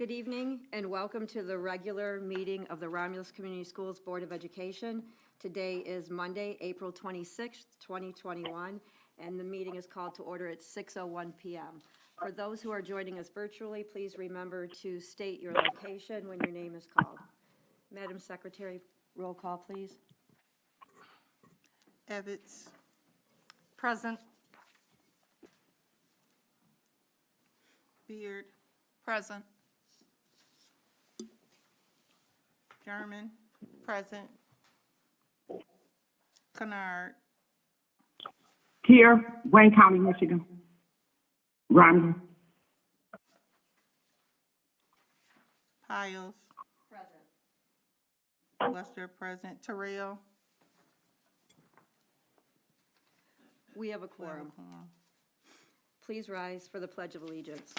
Good evening and welcome to the regular meeting of the Romulus Community Schools Board of Education. Today is Monday, April 26th, 2021, and the meeting is called to order at 6:01 p.m. For those who are joining us virtually, please remember to state your location when your name is called. Madam Secretary, roll call, please. Evans. Present. Beard. Present. German. Present. Kennard. Here, Wayne County, Michigan. Romulus. Piles. Present. Lester present. Terrell. We have a quorum. Please rise for the Pledge of Allegiance.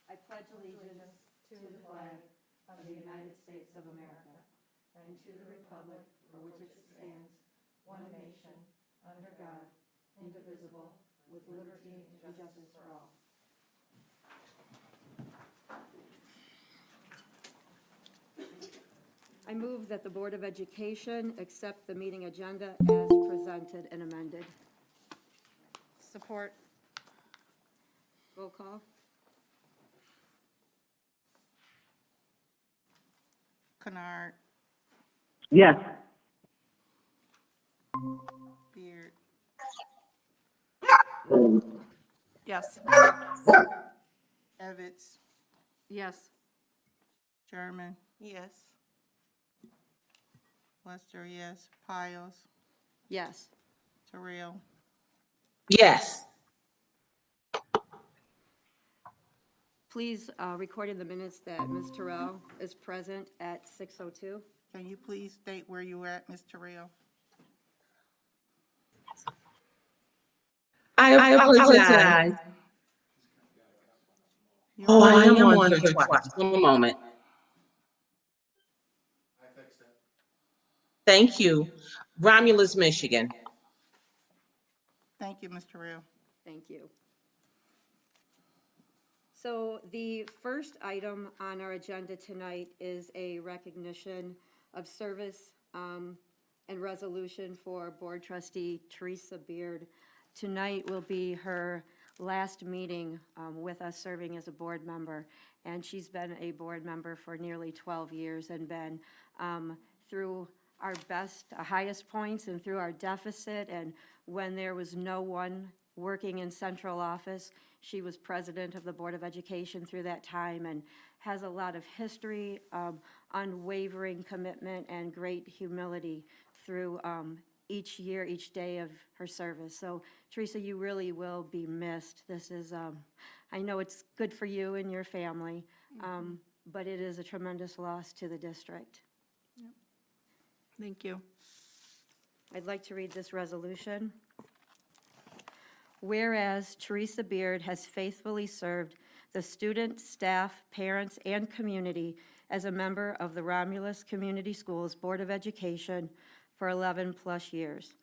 I pledge allegiance to the flag of the United States of America and to the republic for which it stands, one nation, under God, indivisible, with liberty and justice for all. I move that the Board of Education accept the meeting agenda as presented and amended. Support. Roll call. Kennard. Yes. Beard. Yes. Evans. Yes. German. Yes. Lester, yes. Piles. Yes. Terrell. Yes. Please record in the minutes that Ms. Terrell is present at 6:02. Can you please state where you were at, Ms. Terrell? I apologize. Oh, I am on here twice. One moment. Thank you. Romulus, Michigan. Thank you, Ms. Terrell. Thank you. So the first item on our agenda tonight is a recognition of service and resolution for Board Trustee Teresa Beard. Tonight will be her last meeting with us serving as a board member, and she's been a board member for nearly 12 years and been through our best, highest points and through our deficit, and when there was no one working in central office, she was president of the Board of Education through that time and has a lot of history, unwavering commitment, and great humility through each year, each day of her service. So, Teresa, you really will be missed. This is, I know it's good for you and your family, but it is a tremendous loss to the district. Thank you. I'd like to read this resolution. Whereas Teresa Beard has faithfully served the students, staff, parents, and community as a member of the Romulus Community Schools Board of Education for 11-plus years.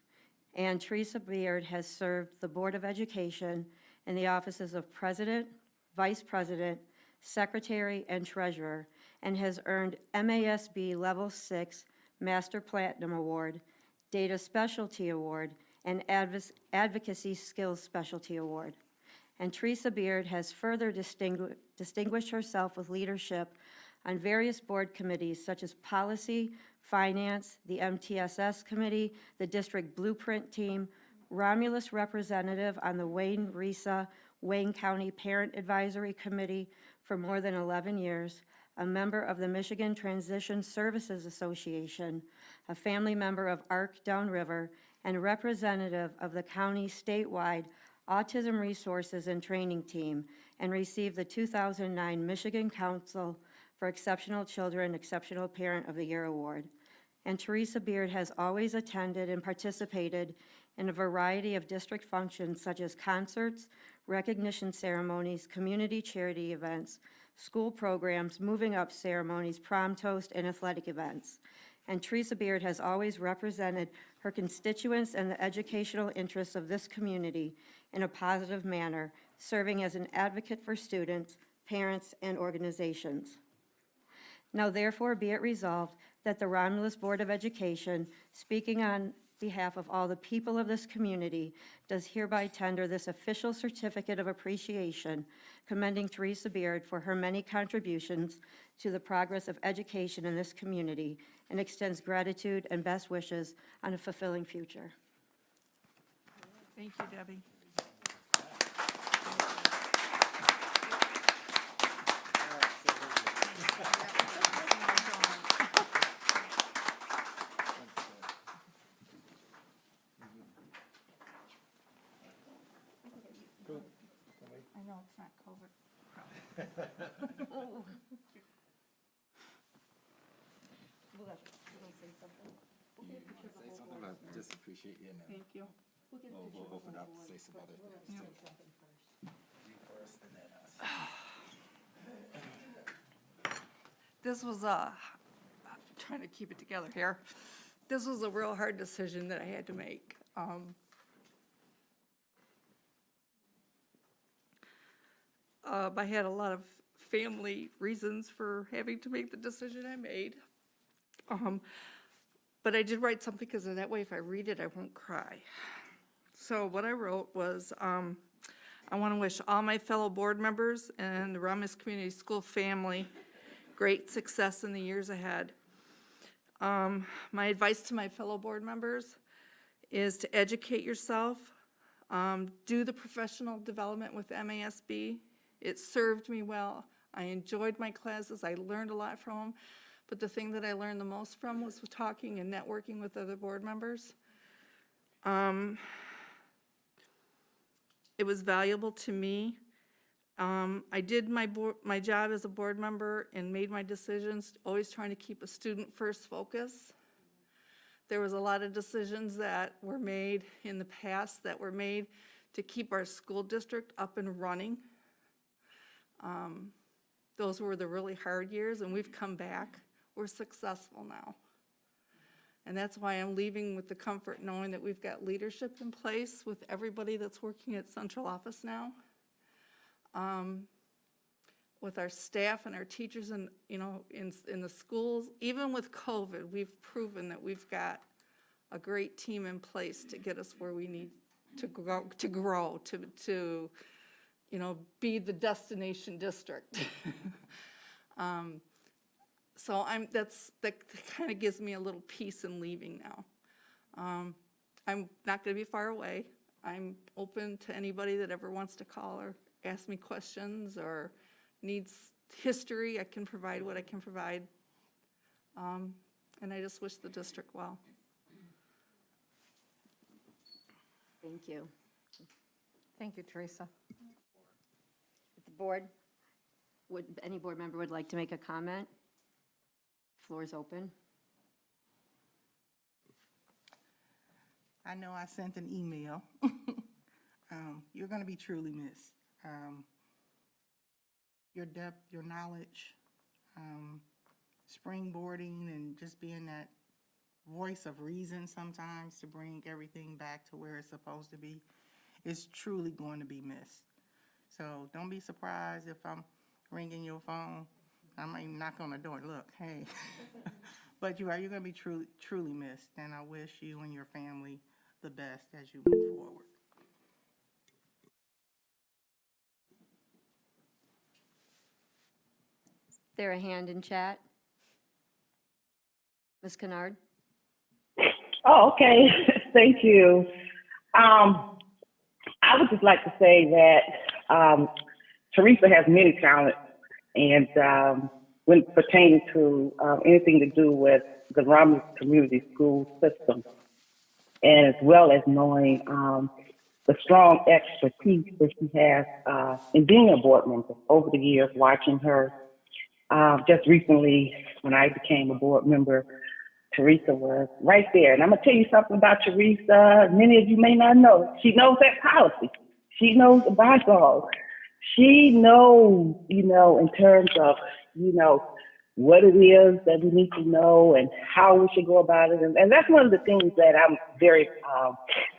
And Teresa Beard has served the Board of Education in the offices of President, Vice President, Secretary, and Treasurer, and has earned MASB Level 6 Master Platinum Award, Data Specialty Award, and Advocacy Skills Specialty Award. And Teresa Beard has further distinguished herself with leadership on various board committees such as Policy, Finance, the MTSS Committee, the District Blueprint Team, Romulus Representative on the Wayne Risa Wayne County Parent Advisory Committee for more than 11 years, a member of the Michigan Transition Services Association, a family member of ARC Downriver, and representative of the county statewide Autism Resources and Training Team, and received the 2009 Michigan Council for Exceptional Children Exceptional Parent of the Year Award. And Teresa Beard has always attended and participated in a variety of district functions such as concerts, recognition ceremonies, community charity events, school programs, moving up ceremonies, prom toast, and athletic events. and Teresa Beard has always represented her constituents and the educational interests of this community in a positive manner, serving as an advocate for students, parents, and organizations. Now therefore be it resolved that the Romulus Board of Education, speaking on behalf of all the people of this community, does hereby tender this official certificate of appreciation commending Teresa Beard for her many contributions to the progress of education in this community and extends gratitude and best wishes on a fulfilling future. Thank you, Debbie. I know it's not COVID. Say something about just appreciate you, and then Thank you. we'll open up to say some other things too. You first, and then us. This was trying to keep it together here. This was a real hard decision that I had to make. I had a lot of family reasons for having to make the decision I made. But I did write something because that way if I read it, I won't cry. So what I wrote was, I want to wish all my fellow board members and the Romulus Community School family great success in the years ahead. My advice to my fellow board members is to educate yourself, do the professional development with MASB. It served me well. I enjoyed my classes. I learned a lot from them. But the thing that I learned the most from was talking and networking with other board members. It was valuable to me. I did my job as a board member and made my decisions, always trying to keep a student-first focus. There was a lot of decisions that were made in the past that were made to keep our school district up and running. Those were the really hard years, and we've come back. We're successful now. And that's why I'm leaving with the comfort knowing that we've got leadership in place with everybody that's working at central office now. With our staff and our teachers and, in the schools, even with COVID, we've proven that we've got a great team in place to get us where we need to grow, to be the destination district. So that kind of gives me a little peace in leaving now. I'm not going to be far away. I'm open to anybody that ever wants to call or ask me questions or needs history. I can provide what I can provide. And I just wish the district well. Thank you. Thank you, Teresa. The board, any board member would like to make a comment? Floor is open. I know I sent an email. You're going to be truly missed. Your depth, your knowledge, springboarding, and just being that voice of reason sometimes to bring everything back to where it's supposed to be is truly going to be missed. So don't be surprised if I'm ringing your phone. I might knock on the door, look, hey. But you're going to be truly missed, and I wish you and your family the best as you move forward. There a hand in chat? Ms. Kennard? Oh, okay. Thank you. I would just like to say that Teresa has many talents, and when pertaining to anything to do with the Romulus Community School System, and as well as knowing the strong expertise that she has in being a board member over the years, watching her. Just recently, when I became a board member, Teresa was right there. And I'm going to tell you something about Teresa. Many of you may not know. She knows that policy. She knows the bylaws. She knows, in terms of, what it is that we need to know and how we should go about it. And that's one of the things that I'm very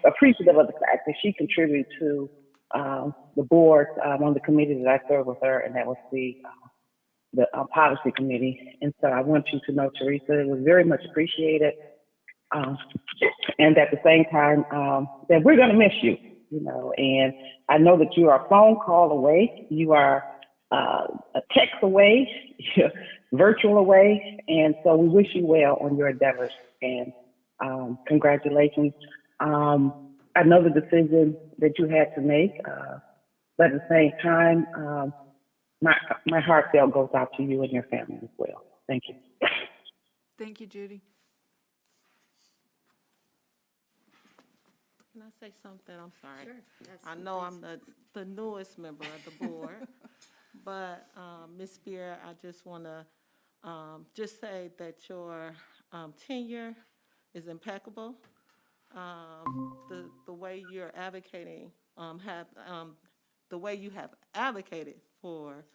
appreciative of, the fact that she contributed to the board on the committee that I served with her, and that was the policy committee. And so I want you to know, Teresa, it was very much appreciated. And at the same time, that we're going to miss you, you know, and I know that you are a phone call away, you are a text away, virtual away, and so we wish you well on your endeavors, and congratulations. I know the decision that you had to make, but at the same time, my heartfelt goes out to you and your family as well. Thank you. Thank you, Judy. Can I say something? I'm sorry. Sure. I know I'm the newest member of the board, but Ms. Spear, I just want to just say that your tenure is impeccable. The way you're advocating, the way you have advocated for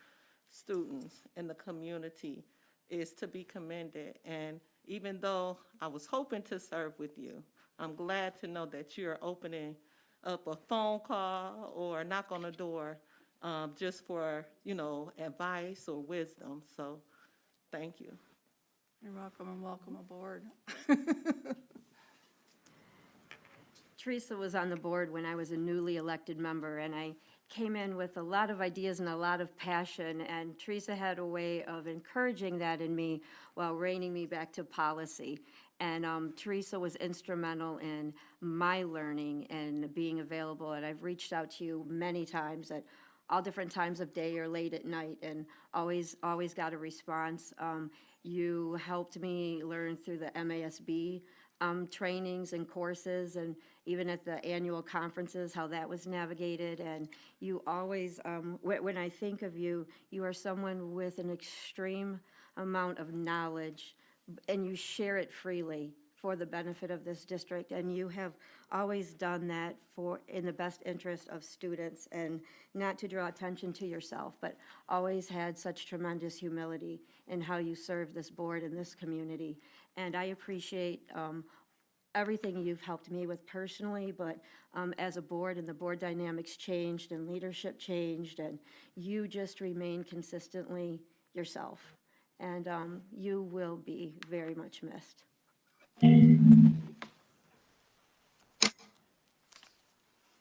students in the community is to be commended. And even though I was hoping to serve with you, I'm glad to know that you're opening up a phone call or a knock on the door just for, you know, advice or wisdom. So thank you. You're welcome, and welcome aboard. Teresa was on the board when I was a newly elected member, and I came in with a lot of ideas and a lot of passion, and Teresa had a way of encouraging that in me while reining me back to policy. And Teresa was instrumental in my learning and being available, and I've reached out to you many times at all different times of day or late at night, and always got a response. You helped me learn through the MASB trainings and courses, and even at the annual conferences, how that was navigated. And you always, when I think of you, you are someone with an extreme amount of knowledge, and you share it freely for the benefit of this district. And you have always done that in the best interest of students, and not to draw attention to yourself, but always had such tremendous humility in how you serve this board and this community. And I appreciate everything you've helped me with personally, but as a board, and the board dynamics changed and leadership changed, and you just remain consistently yourself. And you will be very much missed.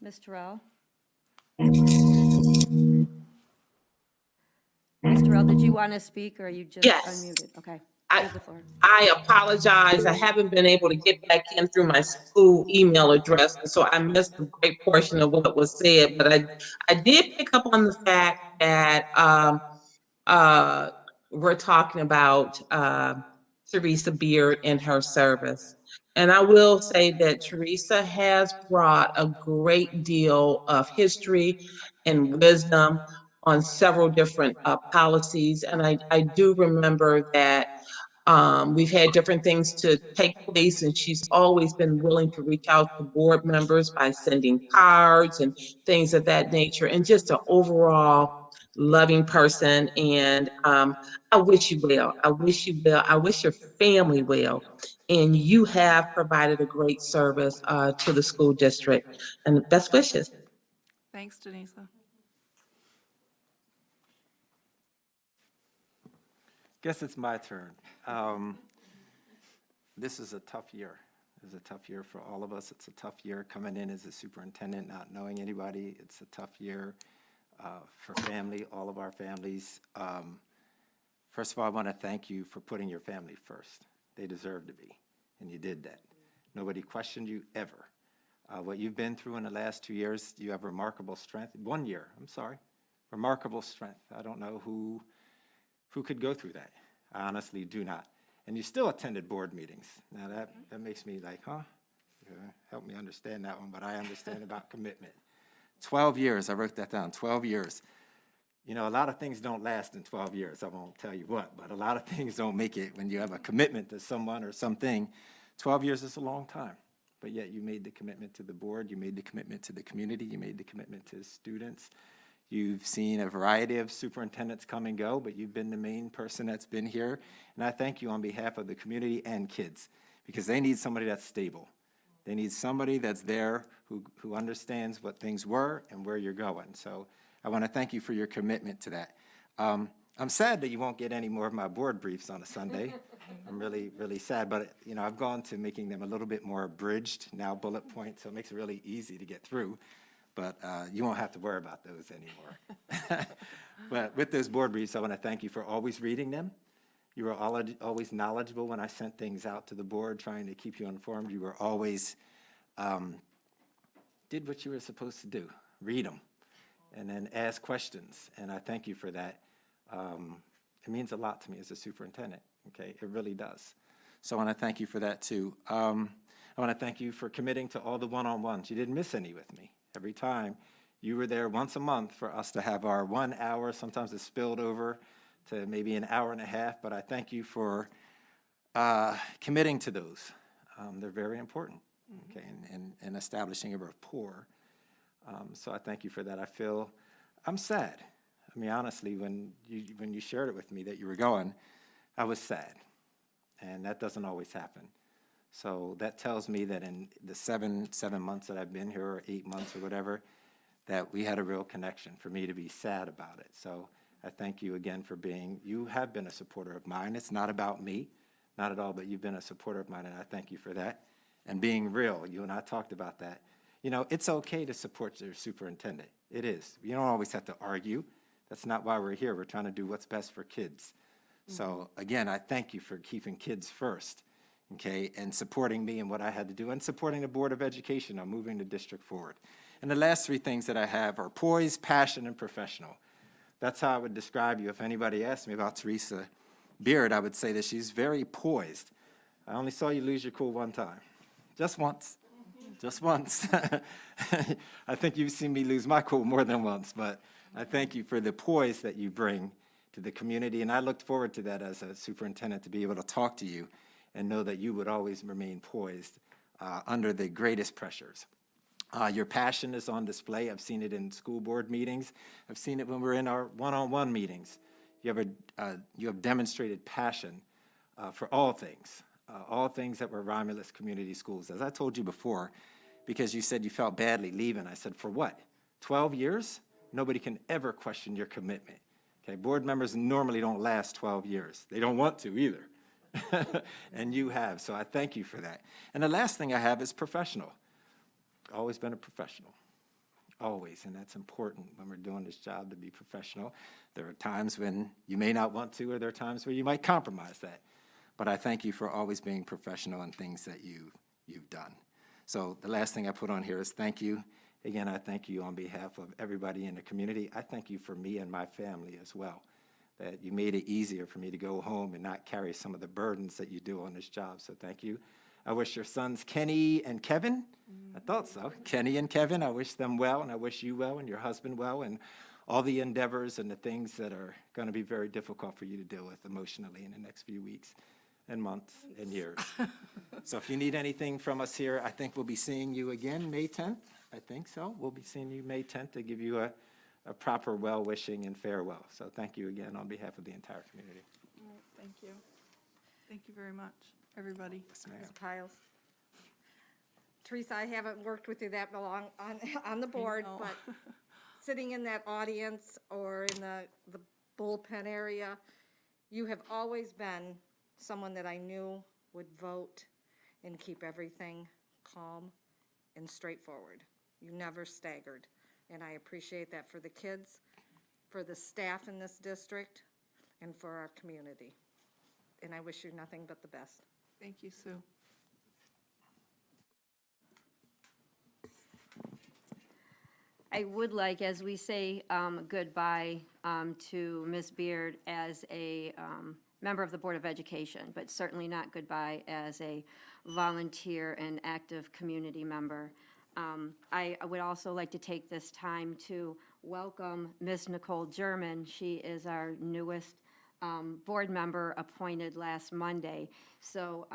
Ms. Terrell? Ms. Terrell, did you want to speak, or are you just Yes. unmuted? Okay, you I, have the floor. I apologize. I haven't been able to get back in through my school email address, so I missed a great portion of what was said. But I did pick up on the fact that we're talking about Teresa Beard and her service. And I will say that Teresa has brought a great deal of history and wisdom on several different policies. And I do remember that we've had different things to take place, and she's always been willing to reach out to board members by sending cards and things of that nature, and just an overall loving person. And I wish you well. I wish you well. I wish your family well. And you have provided a great service to the school district. And best wishes. Thanks, Denisa. Guess it's my turn. This is a tough year. It's a tough year for all of us. It's a tough year coming in as a superintendent, not knowing anybody. It's a tough year for family, all of our families. First of all, I want to thank you for putting your family first. They deserve to be, and you did that. Nobody questioned you ever. What you've been through in the last 2 years, you have remarkable strength. 1 year, I'm sorry, remarkable strength. I don't know who could go through that. I honestly do not. And you still attended board meetings. Now that makes me like, huh? Yeah, help me understand that one, but I understand about commitment. 12 years, I wrote that down, 12 years. You know, a lot of things don't last in 12 years. I won't tell you what, but a lot of things don't make it when you have a commitment to someone or something. 12 years is a long time, but yet you made the commitment to the board, you made the commitment to the community, you made the commitment to students. You've seen a variety of superintendents come and go, but you've been the main person that's been here. And I thank you on behalf of the community and kids, because they need somebody that's stable. They need somebody that's there who understands what things were and where you're going. So I want to thank you for your commitment to that. I'm sad that you won't get any more of my board briefs on a Sunday. I'm really, really sad, but, you know, I've gone to making them a little bit more abridged, now bullet points, so it makes it really easy to get through. But you won't have to worry about those anymore. But with those board briefs, I want to thank you for always reading them. You were always knowledgeable when I sent things out to the board, trying to keep you informed. You were always did what you were supposed to do, read them, and then ask questions. And I thank you for that. It means a lot to me as a superintendent, okay? It really does. So I want to thank you for that, too. I want to thank you for committing to all the one-on-ones. You didn't miss any with me. Every time, you were there once a month for us to have our 1 hour. Sometimes it spilled over to maybe an hour and a half, but I thank you for committing to those. They're very important, okay, and establishing a rapport. So I thank you for that. I'm sad. I mean, honestly, when you shared it with me that you were going, I was sad, and that doesn't always happen. So that tells me that in the seven months that I've been here, or 8 months or whatever, that we had a real connection for me to be sad about it. So I thank you again for you have been a supporter of mine. It's not about me, not at all, but you've been a supporter of mine, and I thank you for that. And being real, you and I talked about that. You know, it's okay to support your superintendent. It is. You don't always have to argue. That's not why we're here. We're trying to do what's best for kids. So again, I thank you for keeping kids first, okay, and supporting me and what I had to do, and supporting the Board of Education on moving the district forward. And the last three things that I have are poise, passion, and professional. That's how I would describe you. If anybody asked me about Teresa Beard, I would say that she's very poised. I only saw you lose your cool one time. Just once. Just once. I think you've seen me lose my cool more than once, but I thank you for the poise that you bring to the community, and I looked forward to that as a superintendent, to be able to talk to you and know that you would always remain poised under the greatest pressures. Your passion is on display. I've seen it in school board meetings. I've seen it when we're in our one-on-one meetings. You have demonstrated passion for all things that were Romulus Community Schools. As I told you before, because you said you felt badly leaving, I said, for what? 12 years? Nobody can ever question your commitment. Okay, board members normally don't last 12 years. They don't want to either. And you have, so I thank you for that. And the last thing I have is professional. Always been a professional, always, and that's important when we're doing this job, to be professional. There are times when you may not want to, or there are times where you might compromise that. But I thank you for always being professional in things that you've done. So the last thing I put on here is thank you. Again, I thank you on behalf of everybody in the community. I thank you for me and my family as well, that you made it easier for me to go home and not carry some of the burdens that you do on this job. So thank you. I wish your sons, Kenny and Kevin, I thought so, Kenny and Kevin, I wish them well, and I wish you well and your husband well, and all the endeavors and the things that are going to be very difficult for you to deal with emotionally in the next few weeks and months and years. So if you need anything from us here, I think we'll be seeing you again May 10th. I think so. We'll be seeing you May 10th to give you a proper well-wishing and farewell. So thank you again on behalf of the entire community. Thank you. Thank you very much, everybody. Yes, ma'am. Ms. Piles. Teresa, I haven't worked with you that long on the board, know. but sitting in that audience or in the bullpen area, you have always been someone that I knew would vote and keep everything calm and straightforward. You never staggered, and I appreciate that for the kids, for the staff in this district, and for our community. And I wish you nothing but the best. Thank you, Sue. I would like, as we say goodbye to Ms. Beard as a member of the Board of Education, but certainly not goodbye as a volunteer and active community member. I would also like to take this time to welcome Ms. Nicole German. She is our newest board member appointed last Monday. So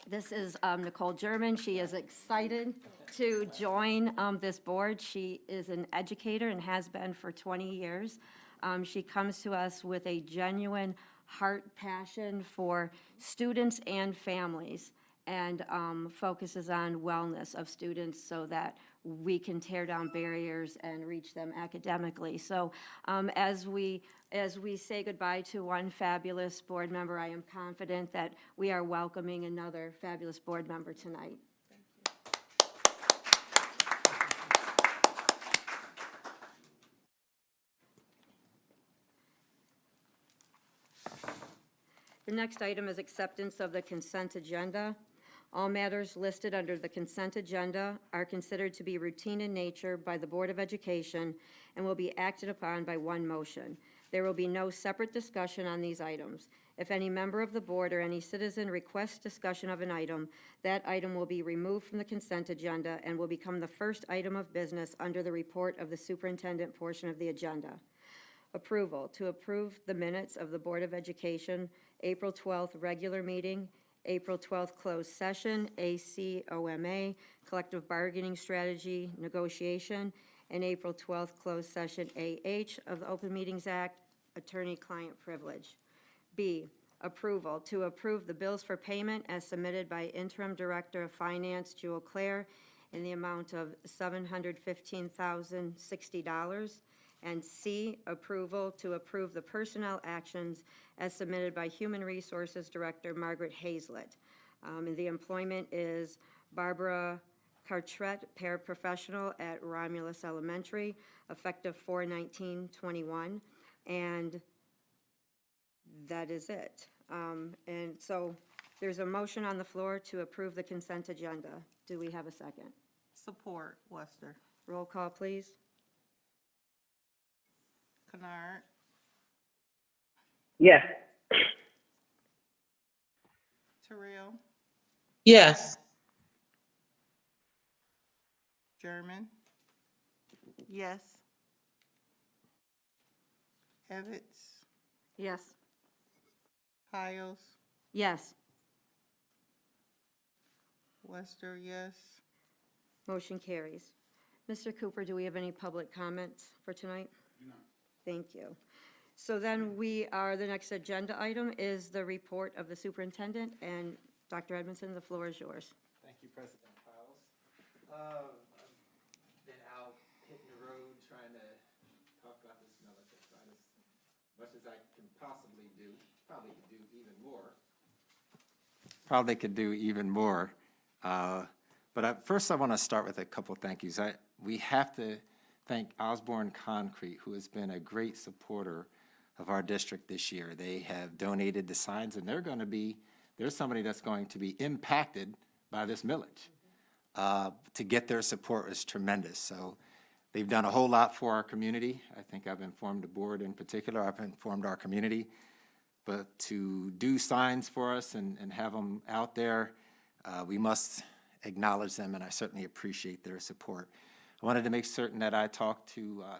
This is Nicole German. She is excited to join this board. She is an educator and has been for 20 years. She comes to us with a genuine heart passion for students and families, and focuses on wellness of students so that we can tear down barriers and reach them academically. So as we say goodbye to one fabulous board member, I am confident that we are welcoming another fabulous board member tonight. The next item is acceptance of the consent agenda. All matters listed under the consent agenda are considered to be routine in nature by the Board of Education and will be acted upon by one motion. There will be no separate discussion on these items. If any member of the board or any citizen requests discussion of an item, that item will be removed from the consent agenda and will become the first item of business under the report of the superintendent portion of the agenda. Approval, to approve the minutes of the Board of Education, April 12th regular meeting, April 12th closed session, ACOMA, collective bargaining strategy negotiation, and April 12th closed session, AH of the Open Meetings Act, attorney-client privilege. B, approval, to approve the bills for payment as submitted by Interim Director of Finance Jewel Claire in the amount of $715,060. And C, approval to approve the personnel actions as submitted by Human Resources Director Margaret Hazlett. And the employment is Barbara Cartret, paraprofessional at Romulus Elementary, effective 4/19/21. And that is it. And so there's a motion on the floor to approve the consent agenda. Do we have a second? Support, Wester. Roll call, please. Kennard, Yes. Terrell, Yes. German, Yes. Evans, Yes. Hiles, Yes. Wester, yes. Motion carries. Mr. Cooper, do we have any public comments for tonight? No. Thank you. So then the next agenda item is the report of the superintendent, and Dr. Edmondson, the floor is yours. Thank you, President Piles. I've been out hitting the road trying to talk about this millage. I tried as much as I can possibly do. Probably could do even more. But first I want to start with a couple thank yous. We have to thank Osborne Concrete, who has been a great supporter of our district this year. They have donated the signs, and there's somebody that's going to be impacted by this millage. To get their support was tremendous. So they've done a whole lot for our community. I think I've informed the board in particular, I've informed our community. But to do signs for us and have them out there, we must acknowledge them, and I certainly appreciate their support. I wanted to make certain that I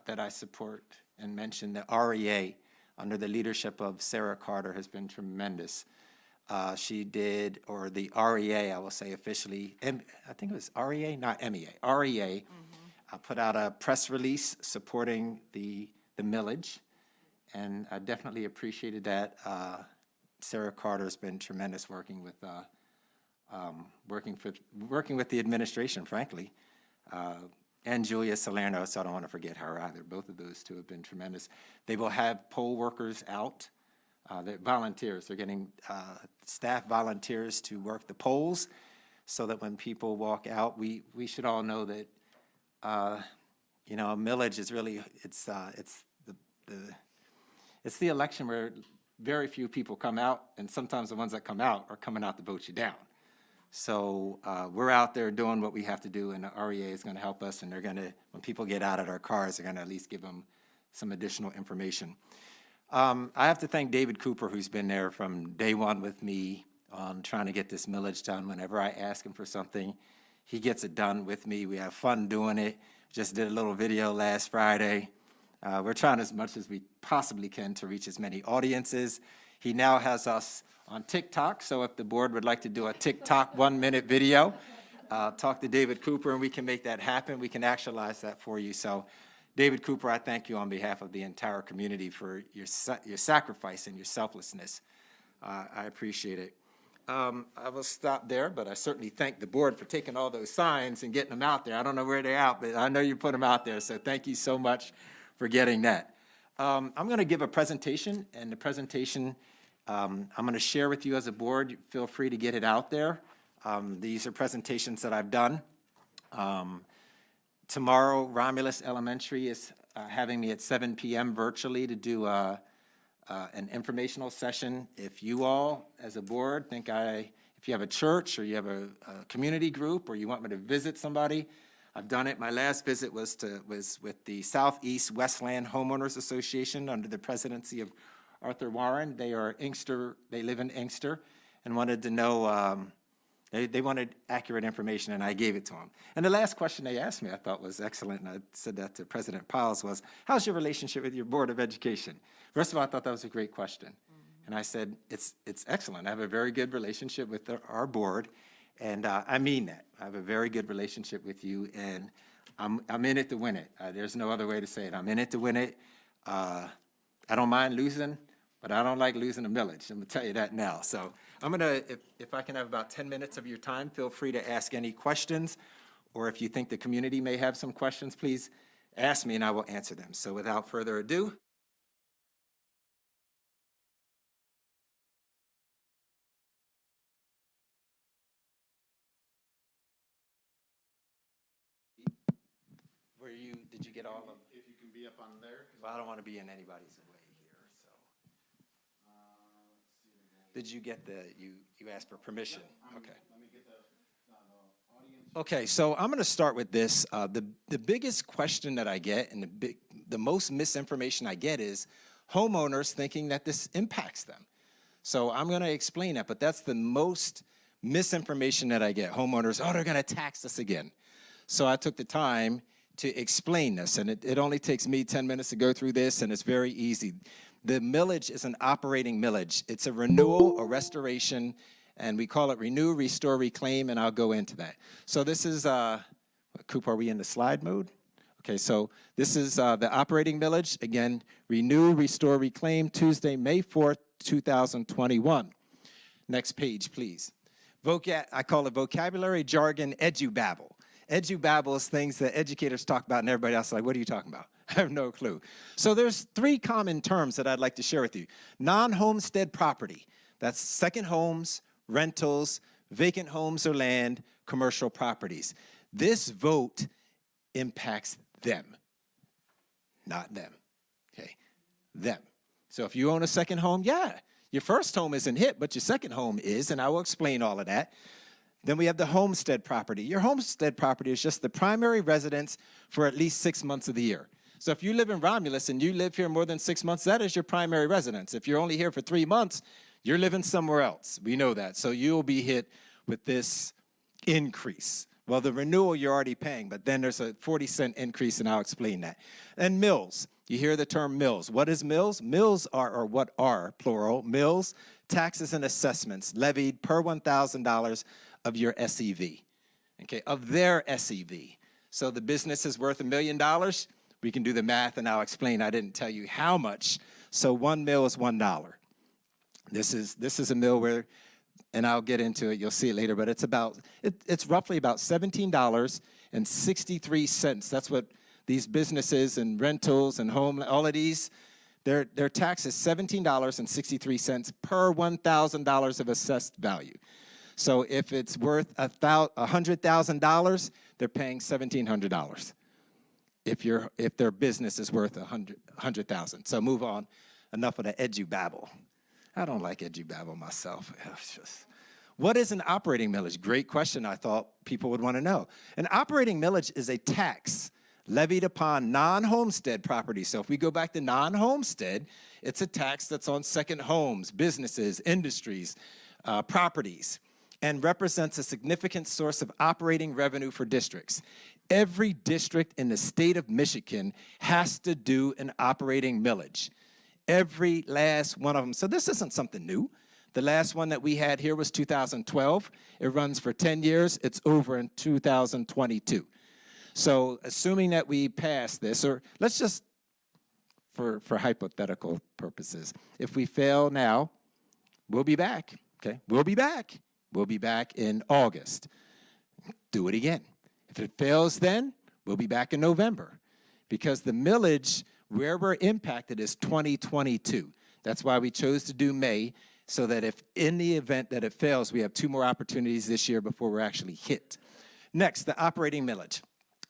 that I support and mention the REA under the leadership of Sarah Carter has been tremendous. The REA, I will say officially, I think it was REA, not MEA, REA, put out a press release supporting the millage, and I definitely appreciated that. Sarah Carter's been tremendous working with the administration, frankly. And Julia Salerno, so I don't want to forget her either. Both of those two have been tremendous. They will have poll workers out, volunteers. They're getting staff volunteers to work the polls so that when people walk out, we should all know that, a millage is really, it's the election where very few people come out, and sometimes the ones that come out are coming out to vote you down. So we're out there doing what we have to do, and the REA is going to help us, and they're going to, when people get out of their cars, they're going to at least give them some additional information. I have to thank David Cooper, who's been there from day one with me on trying to get this millage done. Whenever I ask him for something, he gets it done with me. We have fun doing it. Just did a little video last Friday. We're trying as much as we possibly can to reach as many audiences. He now has us on TikTok, so if the board would like to do a TikTok 1-minute video, talk to David Cooper and we can make that happen. We can actualize that for you. So David Cooper, I thank you on behalf of the entire community for your sacrifice and your selflessness. I appreciate it. I will stop there, but I certainly thank the board for taking all those signs and getting them out there. I don't know where they're out, but I know you put them out there, so thank you so much for getting that. I'm going to give a presentation, and the presentation I'm going to share with you as a board. Feel free to get it out there. These are presentations that I've done. Tomorrow, Romulus Elementary is having me at 7 p.m. virtually to do an informational session. If you all, as a board, if you have a church or you have a community group or you want me to visit somebody, I've done it. My last visit was with the Southeast Westland Homeowners Association under the presidency of Arthur Warren. They live in Inkster, and wanted to know, they wanted accurate information, and I gave it to them. And the last question they asked me I thought was excellent, and I said that to President Piles, was, how's your relationship with your Board of Education? First of all, I thought that was a great question. And I said, it's excellent. I have a very good relationship with our board, and I mean that. I have a very good relationship with you, and I'm in it to win it. There's no other way to say it. I'm in it to win it. I don't mind losing, but I don't like losing a millage. I'm going to tell you that now. So I'm going to, if I can have about 10 minutes of your time, feel free to ask any questions, or if you think the community may have some questions, please ask me and I will answer them. So without further ado. Did you get all of them? If you can be up on there. Well, I don't want to be in anybody's way here, so. Did you get you asked for permission? Okay. Let me get the audience. Okay, so I'm going to start with this. The biggest question that I get and the most misinformation I get is homeowners thinking that this impacts them. So I'm going to explain that, but that's the most misinformation that I get. Homeowners, oh, they're going to tax us again. So I took the time to explain this, and it only takes me 10 minutes to go through this, and it's very easy. The millage is an operating millage. It's a renewal, a restoration, and we call it renew, restore, reclaim, and I'll go into that. So this is, Coop, are we in the slide mode? Okay, so this is the operating millage. Again, renew, restore, reclaim, Tuesday, May 4th, 2021. Next page, please. I call it vocabulary, jargon, edubabble. Edubabble is things that educators talk about and everybody else is like, what are you talking about? I have no clue. So there's 3 common terms that I'd like to share with you. Non-homestead property, that's second homes, rentals, vacant homes or land, commercial properties. This vote impacts them, not them, okay, them. So if you own a second home, yeah, your first home isn't hit, but your second home is, and I will explain all of that. Then we have the homestead property. Your homestead property is just the primary residence for at least 6 months of the year. So if you live in Romulus and you live here more than 6 months, that is your primary residence. If you're only here for 3 months, you're living somewhere else. We know that. So you'll be hit with this increase. Well, the renewal you're already paying, but then there's a 40-cent increase, and I'll explain that. And mills. You hear the term mills. What is mills? Mills are, or what are, plural, mills, taxes and assessments levied per $1,000 of your SEV, okay, of their SEV. So the business is worth $1 million. We can do the math, and I'll explain. I didn't tell you how much. So 1 mil is $1. This is a mill where, and I'll get into it. You'll see it later, but it's roughly about $17.63. That's what these businesses and rentals and home, all of these, their tax is $17.63 per $1,000 of assessed value. So if it's worth $100,000, they're paying $1,700. If their business is worth $100,000. So move on. Enough of the edubabble. I don't like edubabble myself. What is an operating millage? Great question. I thought people would want to know. An operating millage is a tax levied upon non-homestead property. So if we go back to non-homestead, it's a tax that's on second homes, businesses, industries, properties, and represents a significant source of operating revenue for districts. Every district in the state of Michigan has to do an operating millage. every last one of them. So this isn't something new. The last one that we had here was 2012. It runs for 10 years. It's over in 2022. So assuming that we pass this, or let's just, for hypothetical purposes, if we fail now, we'll be back, okay? We'll be back. We'll be back in August. Do it again. If it fails then, we'll be back in November, because the millage where we're impacted is 2022. That's why we chose to do May, so that if in the event that it fails, we have 2 more opportunities this year before we're actually hit. Next, the operating millage.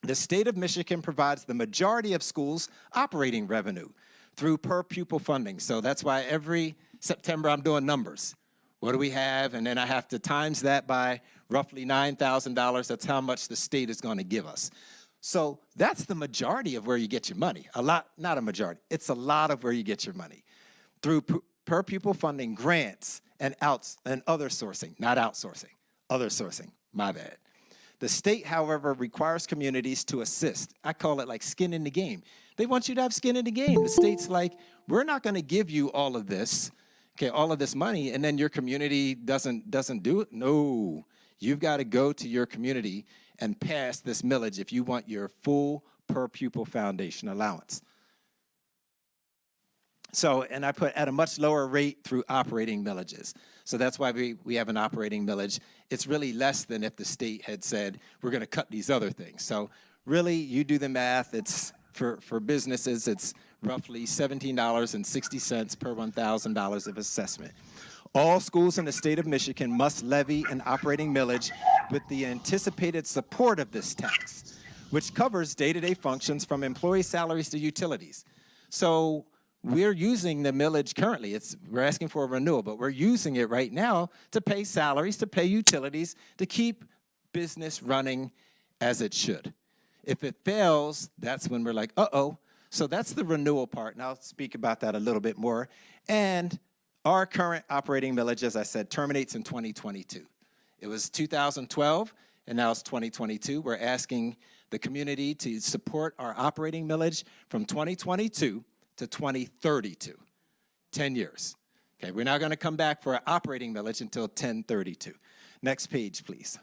The state of Michigan provides the majority of schools' operating revenue through per pupil funding. So that's why every September I'm doing numbers. What do we have? And then I have to times that by roughly $9,000. That's how much the state is going to give us. So that's the majority of where you get your money. A lot, not a majority. It's a lot of where you get your money. Through per pupil funding, grants, and other sourcing, not outsourcing, other sourcing, my bad. The state, however, requires communities to assist. I call it like skin in the game. They want you to have skin in the game. The state's like, we're not going to give you all of this, okay, all of this money, and then your community doesn't do it. No, you've got to go to your community and pass this millage if you want your full per pupil foundation allowance. So, and I put at a much lower rate through operating millages. So that's why we have an operating millage. It's really less than if the state had said, we're going to cut these other things. So really, you do the math. It's for businesses, it's roughly $17.60 per $1,000 of assessment. All schools in the state of Michigan must levy an operating millage with the anticipated support of this tax, which covers day-to-day functions from employee salaries to utilities. So we're using the millage currently. We're asking for a renewal, but we're using it right now to pay salaries, to pay utilities, to keep business running as it should. If it fails, that's when we're like, uh-oh. So that's the renewal part, and I'll speak about that a little bit more. And our current operating millage, as I said, terminates in 2022. It was 2012, and now it's 2022. We're asking the community to support our operating millage from 2022 to 2032, 10 years. Okay, we're not going to come back for our operating millage until 1032. Next page, please.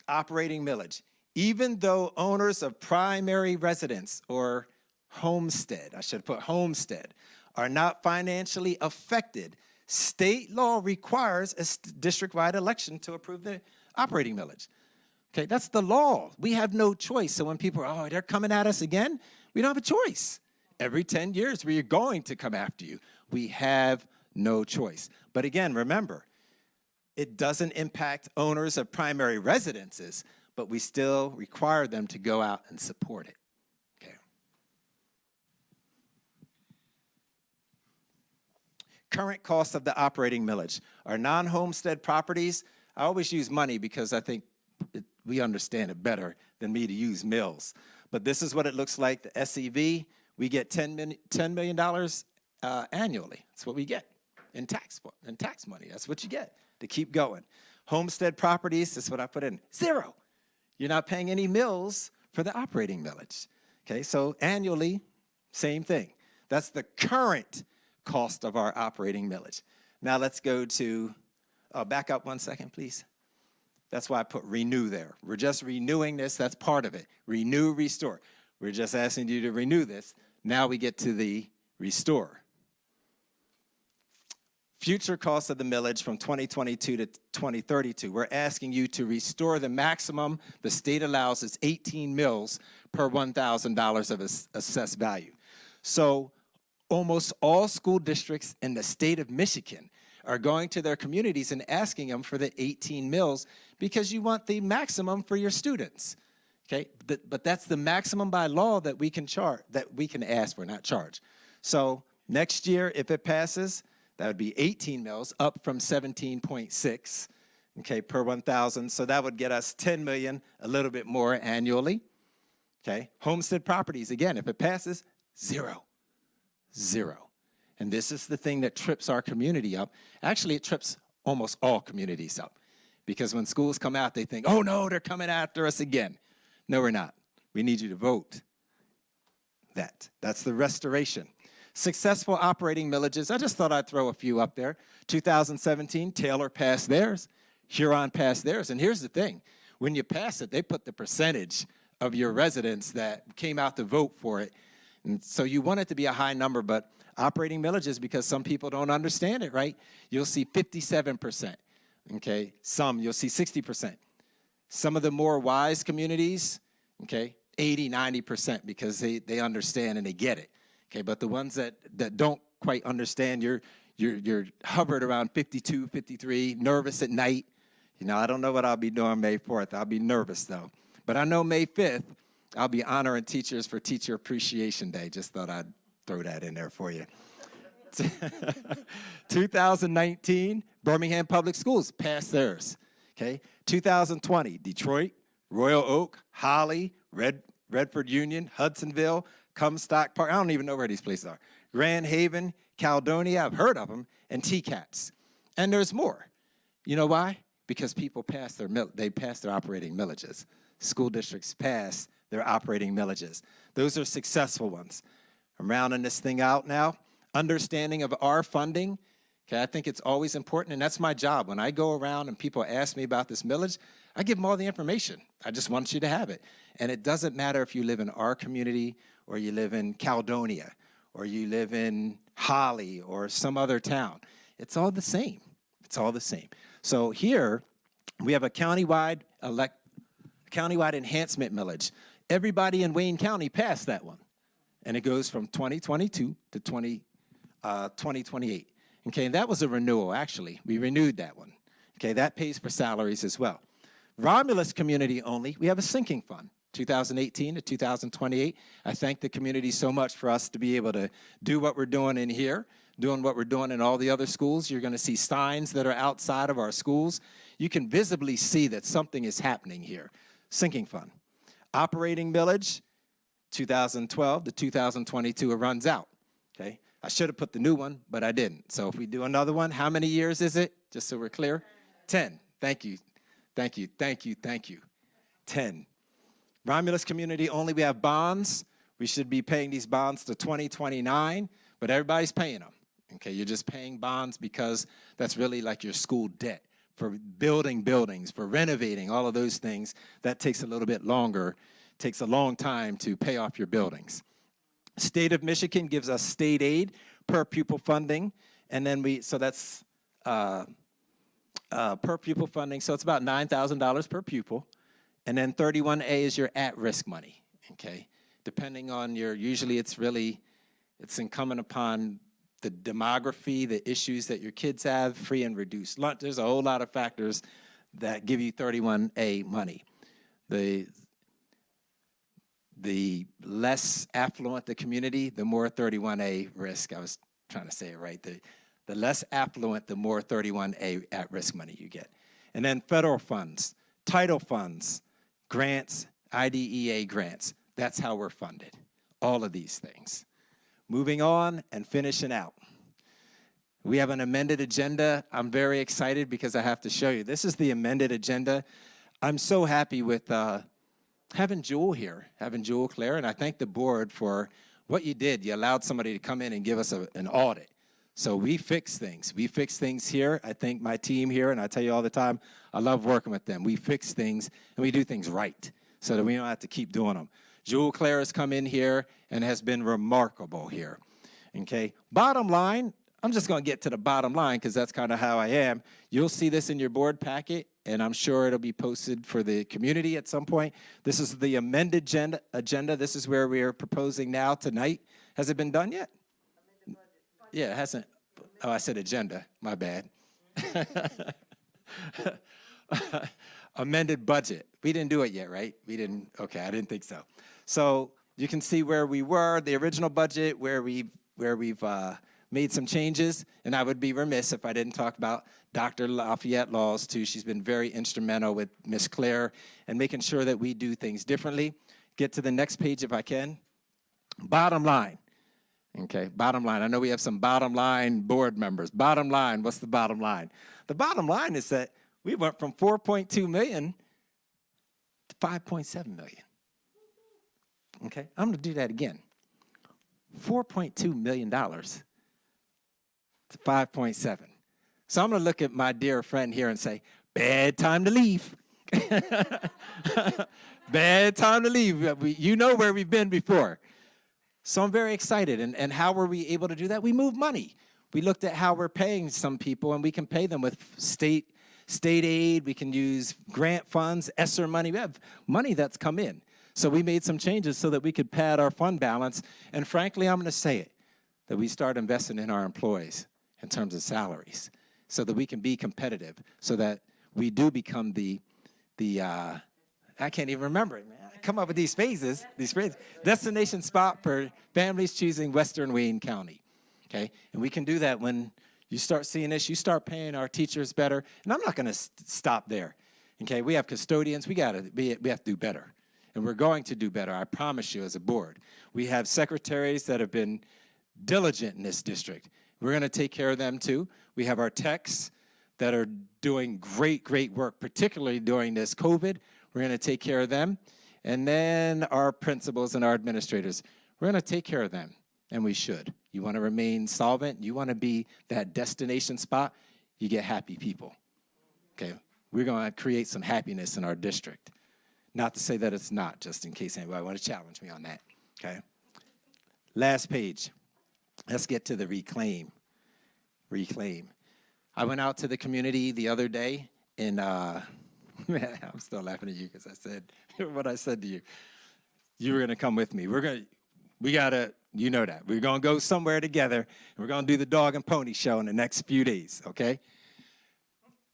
Operating millage. Even though owners of primary residence or homestead, I should put homestead, are not financially affected, state law requires a district-wide election to approve the operating millage. Okay, that's the law. We have no choice. So when people are, oh, they're coming at us again, we don't have a choice. Every 10 years, we are going to come after you. We have no choice. But again, remember, it doesn't impact owners of primary residences, but we still require them to go out and support it. Okay. Current cost of the operating millage. Our non-homestead properties, I always use money because I think we understand it better than me to use mills. But this is what it looks like. The SEV, we get $10 million annually. That's what we get in tax money. That's what you get to keep going. Homestead properties, this is what I put in, 0. You're not paying any mills for the operating millage. Okay, so annually, same thing. That's the current cost of our operating millage. Now let's go to, back up 1 second, please. That's why I put renew there. We're just renewing this. That's part of it. Renew, restore. We're just asking you to renew this. Now we get to the restore. Future costs of the millage from 2022 to 2032. We're asking you to restore the maximum the state allows is 18 mills per $1,000 of assessed value. So almost all school districts in the state of Michigan are going to their communities and asking them for the 18 mills because you want the maximum for your students, okay? But that's the maximum by law that we can charge, that we can ask for, not charge. So next year, if it passes, that would be 18 mills, up from 17.6, okay, per 1,000. So that would get us 10 million, a little bit more annually, okay? Homestead properties, again, if it passes, 0. And this is the thing that trips our community up. Actually, it trips almost all communities up. Because when schools come out, they think, oh no, they're coming after us again. No, we're not. We need you to vote. that. That's the restoration. Successful operating millages, I just thought I'd throw a few up there. 2017, Taylor passed theirs, Huron passed theirs, and here's the thing. When you pass it, they put the percentage of your residents that came out to vote for it. And so you want it to be a high number, but operating millages, because some people don't understand it, right? You'll see 57%, okay? Some, you'll see 60%. Some of the more wise communities, okay, 80, 90%, because they understand and they get it, okay? But the ones that don't quite understand, you're hovered around 52, 53, nervous at night. You know, I don't know what I'll be doing May 4th. I'll be nervous, though. But I know May 5th, I'll be honoring teachers for Teacher Appreciation Day. Just thought I'd throw that in there for you. 2019, Birmingham Public Schools passed theirs. Okay. 2020, Detroit, Royal Oak, Holly, Redford Union, Hudsonville, Comstock Park. I don't even know where these places are. Grand Haven, Caledonia, I've heard of them, and TCAPS. And there's more. You know why? Because people passed their operating millages. School districts pass their operating millages. Those are successful ones. I'm rounding this thing out now. Understanding of our funding. Okay, I think it's always important, and that's my job. When I go around and people ask me about this millage, I give them all the information. I just want you to have it. And it doesn't matter if you live in our community or you live in Caledonia or you live in Holly or some other town. It's all the same. It's all the same. So here we have a countywide enhancement millage. Everybody in Wayne County passed that one. And it goes from 2022 to 2028. Okay, and that was a renewal, actually. We renewed that one. Okay, that pays for salaries as well. Romulus community only, we have a sinking fund, 2018 to 2028. I thank the community so much for us to be able to do what we're doing in here, doing what we're doing in all the other schools. You're gonna see signs that are outside of our schools. You can visibly see that something is happening here. Sinking fund. Operating millage, 2012 to 2022, it runs out, okay? I should have put the new one, but I didn't. So if we do another one, how many years is it? Just so we're clear. 10. Thank you. Thank you. Thank you. Thank you. 10. Romulus community only, we have bonds. We should be paying these bonds to 2029, but everybody's paying them. Okay, you're just paying bonds because that's really like your school debt for building buildings, for renovating, all of those things. That takes a little bit longer. Takes a long time to pay off your buildings. State of Michigan gives us state aid per pupil funding, and then so that's per pupil funding, so it's about $9,000 per pupil, and then 31A is your at-risk money, okay? Depending on usually it's incumbent upon the demography, the issues that your kids have, free and reduced lunch. There's a whole lot of factors that give you 31A money. The less affluent the community, the more 31A risk. I was trying to say it right. The less affluent, the more 31A at-risk money you get. And then federal funds, title funds, grants, IDEA grants. That's how we're funded, all of these things. Moving on and finishing out. We have an amended agenda. I'm very excited because I have to show you. This is the amended agenda. I'm so happy with having Jewel here, having Jewel Claire, and I thank the board for what you did. You allowed somebody to come in and give us an audit. So we fix things. We fix things here. I thank my team here, and I tell you all the time, I love working with them. We fix things, and we do things right so that we don't have to keep doing them. Jewel Claire has come in here and has been remarkable here, okay? Bottom line, I'm just going to get to the bottom line because that's kind of how I am. You'll see this in your board packet, and I'm sure it'll be posted for the community at some point. This is the amended agenda. This is where we are proposing now tonight. Has it been done yet? Yeah, it hasn't. Oh, I said agenda. My bad. Amended budget. We didn't do it yet, right? We didn't. Okay, I didn't think so. So you can see where we were, the original budget, where we've made some changes, and I would be remiss if I didn't talk about Dr. Lafayette Laws, too. She's been very instrumental with Ms. Claire and making sure that we do things differently. Get to the next page if I can. Bottom line. Okay, bottom line. I know we have some bottom line board members. Bottom line, what's the bottom line? The bottom line is that we went from 4.2 million to 5.7 million. Okay, I'm going to do that again. $4.2 million to 5.7. So I'm going to look at my dear friend here and say, bad time to leave. Bad time to leave. You know where we've been before. So I'm very excited. And how were we able to do that? We moved money. We looked at how we're paying some people, and we can pay them with state aid. We can use grant funds, ESSER money. We have money that's come in. So we made some changes so that we could pad our fund balance. And frankly, I'm going to say it, that we start investing in our employees in terms of salaries so that we can be competitive, so that we do become the I can't even remember it, man. I come up with these phrases, destination spot for families choosing Western Wayne County, okay? And we can do that when you start seeing this, you start paying our teachers better. And I'm not gonna stop there, okay? We have custodians, we have to do better. And we're going to do better, I promise you, as a board. We have secretaries that have been diligent in this district. We're gonna take care of them too. We have our techs that are doing great work, particularly during this COVID. We're gonna take care of them. And then our principals and our administrators, we're gonna take care of them, and we should. You wanna remain solvent, you wanna be that destination spot, you get happy people, okay? We're gonna create some happiness in our district. Not to say that it's not, just in case anybody wanna challenge me on that, okay? Last page, let's get to the reclaim. I went out to the community the other day, and I'm still laughing at you because I said what I said to you. You were gonna come with me. We gotta, you know that. We're gonna go somewhere together, and we're gonna do the dog and pony show in the next few days, okay?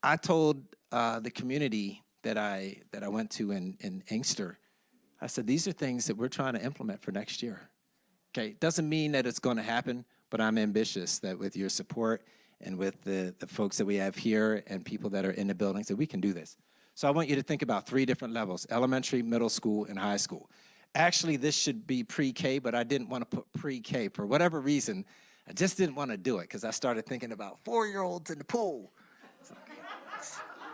I told the community that I went to in Inkster, I said, these are things that we're trying to implement for next year. Okay, doesn't mean that it's gonna happen, but I'm ambitious that with your support and with the folks that we have here and people that are in the buildings, that we can do this. So I want you to think about 3 different levels: elementary, middle school, and high school. Actually, this should be pre-K, but I didn't want to put pre-K. For whatever reason, I just didn't want to do it because I started thinking about 4-year-olds in the pool.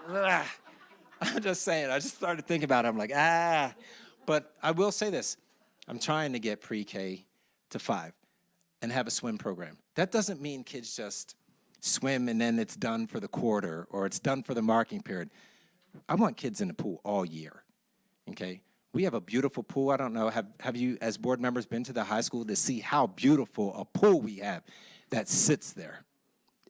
I'm just saying, I just started thinking about it. I'm like, But I will say this. I'm trying to get pre-K to 5 and have a swim program. That doesn't mean kids just swim and then it's done for the quarter or it's done for the marking period. I want kids in the pool all year, okay? We have a beautiful pool. I don't know, have you as board members been to the high school to see how beautiful a pool we have that sits there?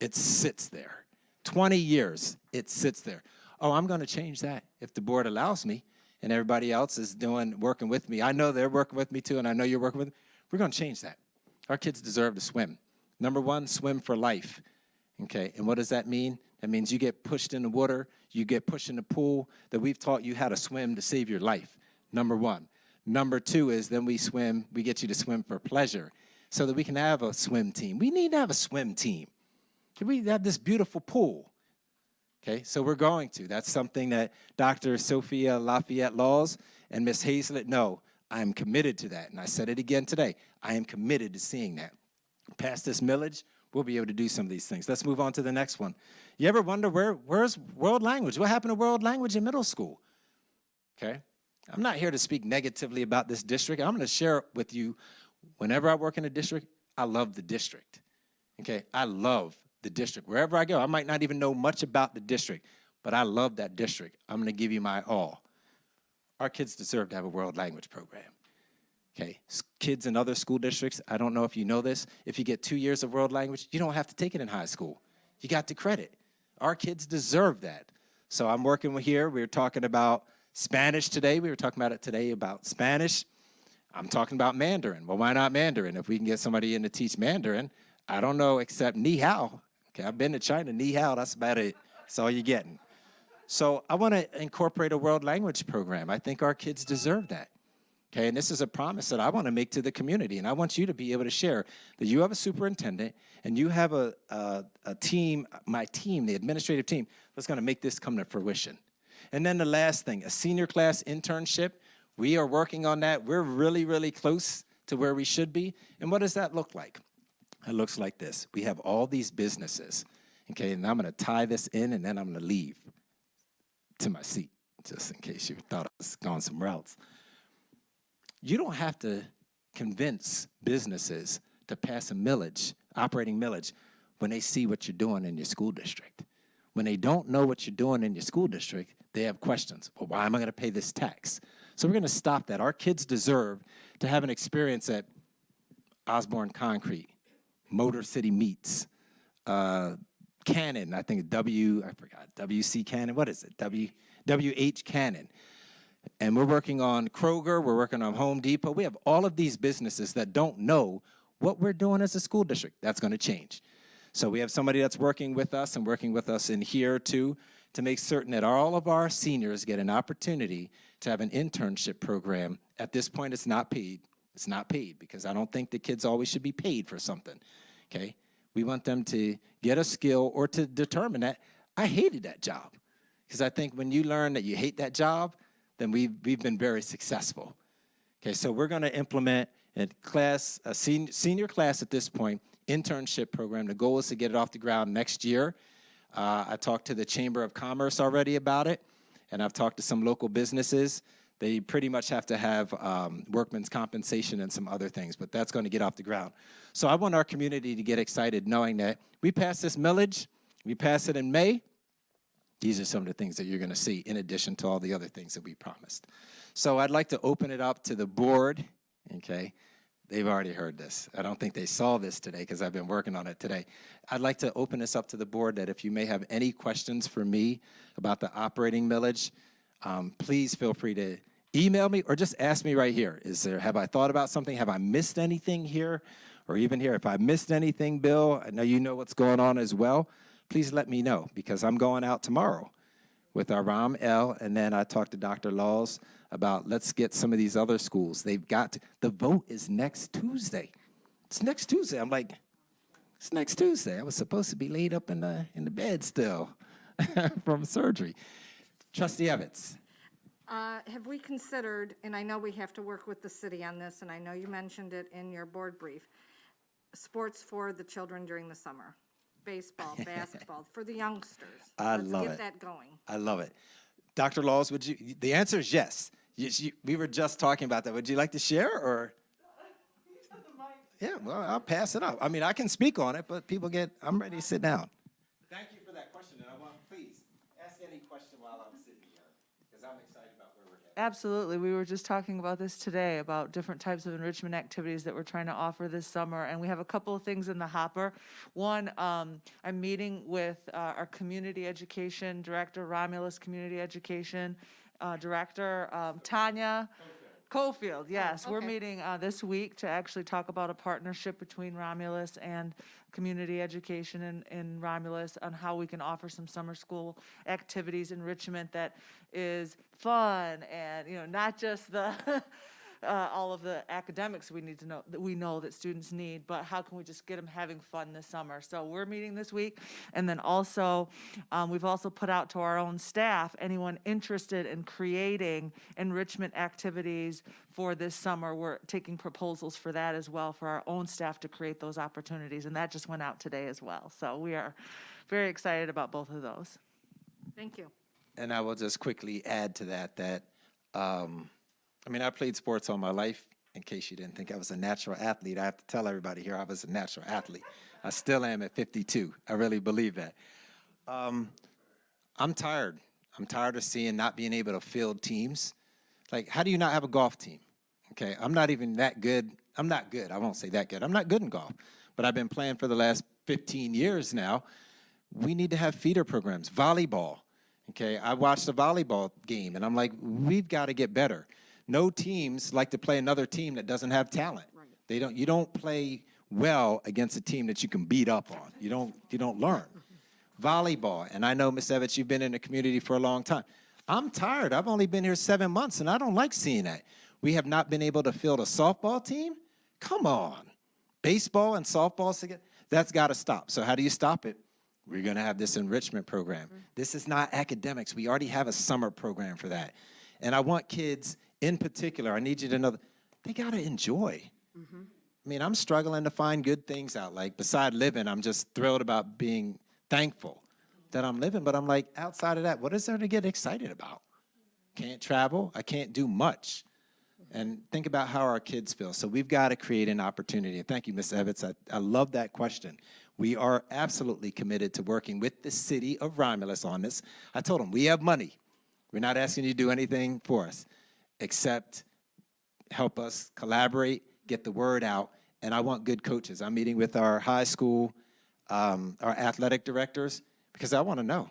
It sits there. 20 years, it sits there. Oh, I'm gonna change that if the board allows me and everybody else is working with me. I know they're working with me too, and I know you're working with me. We're gonna change that. Our kids deserve to swim. Number 1, swim for life, okay? And what does that mean? That means you get pushed in the water, you get pushed in the pool, that we've taught you how to swim to save your life, number 1. Number 2 is then we get you to swim for pleasure so that we can have a swim team. We need to have a swim team. Can we have this beautiful pool? Okay, so we're going to. That's something that Dr. Sophia Lafayette Laws and Ms. Hazlett know. I'm committed to that, and I said it again today. I am committed to seeing that. Past this millage, we'll be able to do some of these things. Let's move on to the next one. You ever wonder where's world language? What happened to world language in middle school? Okay, I'm not here to speak negatively about this district. I'm gonna share with you, whenever I work in a district, I love the district, okay? I love the district. Wherever I go, I might not even know much about the district, but I love that district. I'm gonna give you my all. Our kids deserve to have a world language program. Okay, kids in other school districts, I don't know if you know this, if you get 2 years of world language, you don't have to take it in high school. You got the credit. Our kids deserve that. So I'm working here, we were talking about Spanish today. We were talking about it today about Spanish. I'm talking about Mandarin. Well, why not Mandarin? If we can get somebody in to teach Mandarin, I don't know except ni hao. Okay, I've been to China, ni hao, that's about it. That's all you're getting. So I want to incorporate a world language program. I think our kids deserve that. Okay, and this is a promise that I want to make to the community, and I want you to be able to share that you have a superintendent and you have a team, my team, the administrative team, that's going to make this come to fruition. And then the last thing, a senior class internship. We are working on that. We're really, really close to where we should be. And what does that look like? It looks like this. We have all these businesses, okay, and I'm going to tie this in, and then I'm going to leave to my seat, just in case you thought I was going somewhere else. You don't have to convince businesses to pass a millage, operating millage, when they see what you're doing in your school district. When they don't know what you're doing in your school district, they have questions. Well, why am I going to pay this tax? So we're going to stop that. Our kids deserve to have an experience at Osborne Concrete, Motor City Meats, Cannon, I think WC Cannon, what is it? WH Cannon. And we're working on Kroger, we're working on Home Depot. We have all of these businesses that don't know what we're doing as a school district. That's going to change. So we have somebody that's working with us and working with us in here too, to make certain that all of our seniors get an opportunity to have an internship program. At this point, it's not paid. It's not paid because I don't think the kids always should be paid for something, okay? We want them to get a skill or to determine that I hated that job. Because I think when you learn that you hate that job, then we've been very successful. Okay, so we're gonna implement a senior class at this point, internship program. The goal is to get it off the ground next year. I talked to the Chamber of Commerce already about it, and I've talked to some local businesses. They pretty much have to have workman's compensation and some other things, but that's going to get off the ground. So I want our community to get excited knowing that we pass this millage, we pass it in May. These are some of the things that you're going to see in addition to all the other things that we promised. So I'd like to open it up to the board, okay? They've already heard this. I don't think they saw this today because I've been working on it today. I'd like to open this up to the board that if you may have any questions for me about the operating millage, please feel free to email me or just ask me right here. Have I thought about something? Have I missed anything here? Or even here, if I missed anything, Bill, I know you know what's going on as well. Please let me know because I'm going out tomorrow with our ROM-L, and then I talked to Dr. Laws about let's get some of these other schools. They've got to, the vote is next Tuesday. It's next Tuesday. I'm like, it's next Tuesday. I was supposed to be laid up in the bed still from surgery. Trustee Evans. Have we considered, and I know we have to work with the city on this, and I know you mentioned it in your board brief, sports for the children during the summer? Baseball, basketball, for the youngsters. I love it. Let's get that going. I love it. Dr. Laws, would you, the answer is yes. We were just talking about that. Would you like to share or? Yeah, well, I'll pass it up. I mean, I can speak on it, but I'm ready to sit down. Thank you for that question, and I want, please, ask any question while I'm sitting here, because I'm excited about where we're headed. Absolutely. We were just talking about this today, about different types of enrichment activities that we're trying to offer this summer, and we have a couple of things in the hopper. One, I'm meeting with our community education director, Romulus Community Education Director, Tanya Cofield, yes. We're meeting this week to actually talk about a partnership between Romulus and community education in Romulus on how we can offer some summer school activities, enrichment that is fun and, not just the all of the academics we know that students need, but how can we just get them having fun this summer? So we're meeting this week, and then also we've also put out to our own staff, anyone interested in creating enrichment activities for this summer, we're taking proposals for that as well for our own staff to create those opportunities, and that just went out today as well. So we are very excited about both of those. Thank you. And I will just quickly add to that I played sports all my life. In case you didn't think I was a natural athlete, I have to tell everybody here I was a natural athlete. I still am at 52. I really believe that. I'm tired. I'm tired of not being able to field teams. Like, how do you not have a golf team? Okay, I'm not even that good. I'm not good. I won't say that good. I'm not good in golf, but I've been playing for the last 15 years now. We need to have feeder programs. Volleyball. Okay, I watched a volleyball game, and I'm like, we've got to get better. No teams like to play another team that doesn't have talent. Right. You don't play well against a team that you can beat up on. You don't learn. Volleyball, and I know, Ms. Evans, you've been in the community for a long time. I'm tired. I've only been here 7 months, and I don't like seeing that. We have not been able to field a softball team? Come on. Baseball and softball together? That's got to stop. So how do you stop it? We're going to have this enrichment program. This is not academics. We already have a summer program for that. And I want kids, in particular, I need you to know that they got to enjoy. I mean, I'm struggling to find good things out. Like, beside living, I'm just thrilled about being thankful that I'm living. But I'm like, outside of that, what is there to get excited about? Can't travel. I can't do much. and think about how our kids feel. So we've got to create an opportunity. And thank you, Ms. Evans. I love that question. We are absolutely committed to working with the city of Romulus on this. I told them, we have money. We're not asking you to do anything for us except help us collaborate, get the word out, and I want good coaches. I'm meeting with our high school, our athletic directors, because I want to know.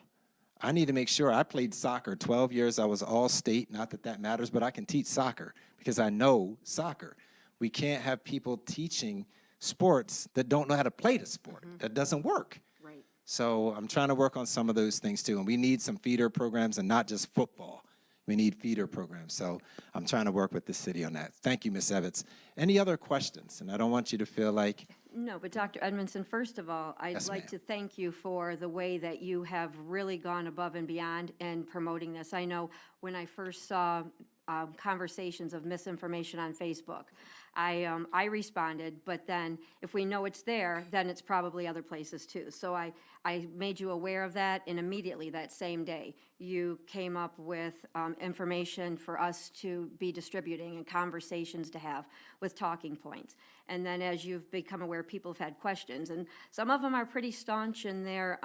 I need to make sure. I played soccer 12 years. I was all state, not that that matters, but I can teach soccer because I know soccer. We can't have people teaching sports that don't know how to play the sport. That doesn't work. Right. So I'm trying to work on some of those things too. And we need some feeder programs and not just football. We need feeder programs. So I'm trying to work with the city on that. Thank you, Ms. Evans. Any other questions? And I don't want you to feel like, No, but Dr. Edmondson, first of all, I'd Yes, like ma'am. to thank you for the way that you have really gone above and beyond in promoting this. I know when I first saw conversations of misinformation on Facebook, I responded, but then if we know it's there, then it's probably other places too. So I made you aware of that, and immediately that same day, you came up with information for us to be distributing and conversations to have with talking points. And then as you've become aware, people have had questions, and some of them are pretty staunch in their